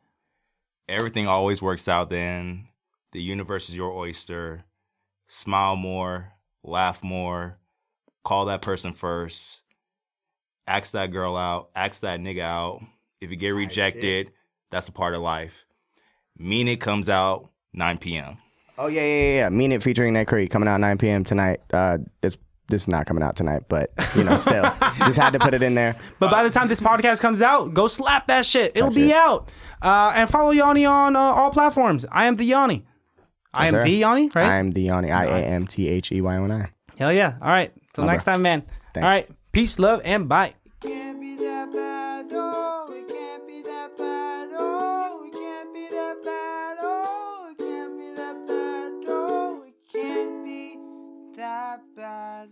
Everything always works out then. The universe is your oyster. Smile more. Laugh more. Call that person first. Ask that girl out. Ask that nigga out. If you get rejected, that's a part of life. Mean It comes out 9 p.m. Oh, yeah. Mean It featuring Ned Curry coming out 9 p.m. tonight. This is not coming out tonight, but, still. Just had to put it in there. But by the time this podcast comes out, go slap that shit. It'll be out. And follow Yoni on all platforms. I am the Yoni. I am the Yoni, right? I am the Yoni. IAMTHEYONI. Hell yeah. All right. Till next time, man. Thanks. All right. Peace, love, and bye. Can't be that bad, oh, it can't be that bad, oh, it can't be that bad, oh, it can't be that bad, oh, it can't be that bad.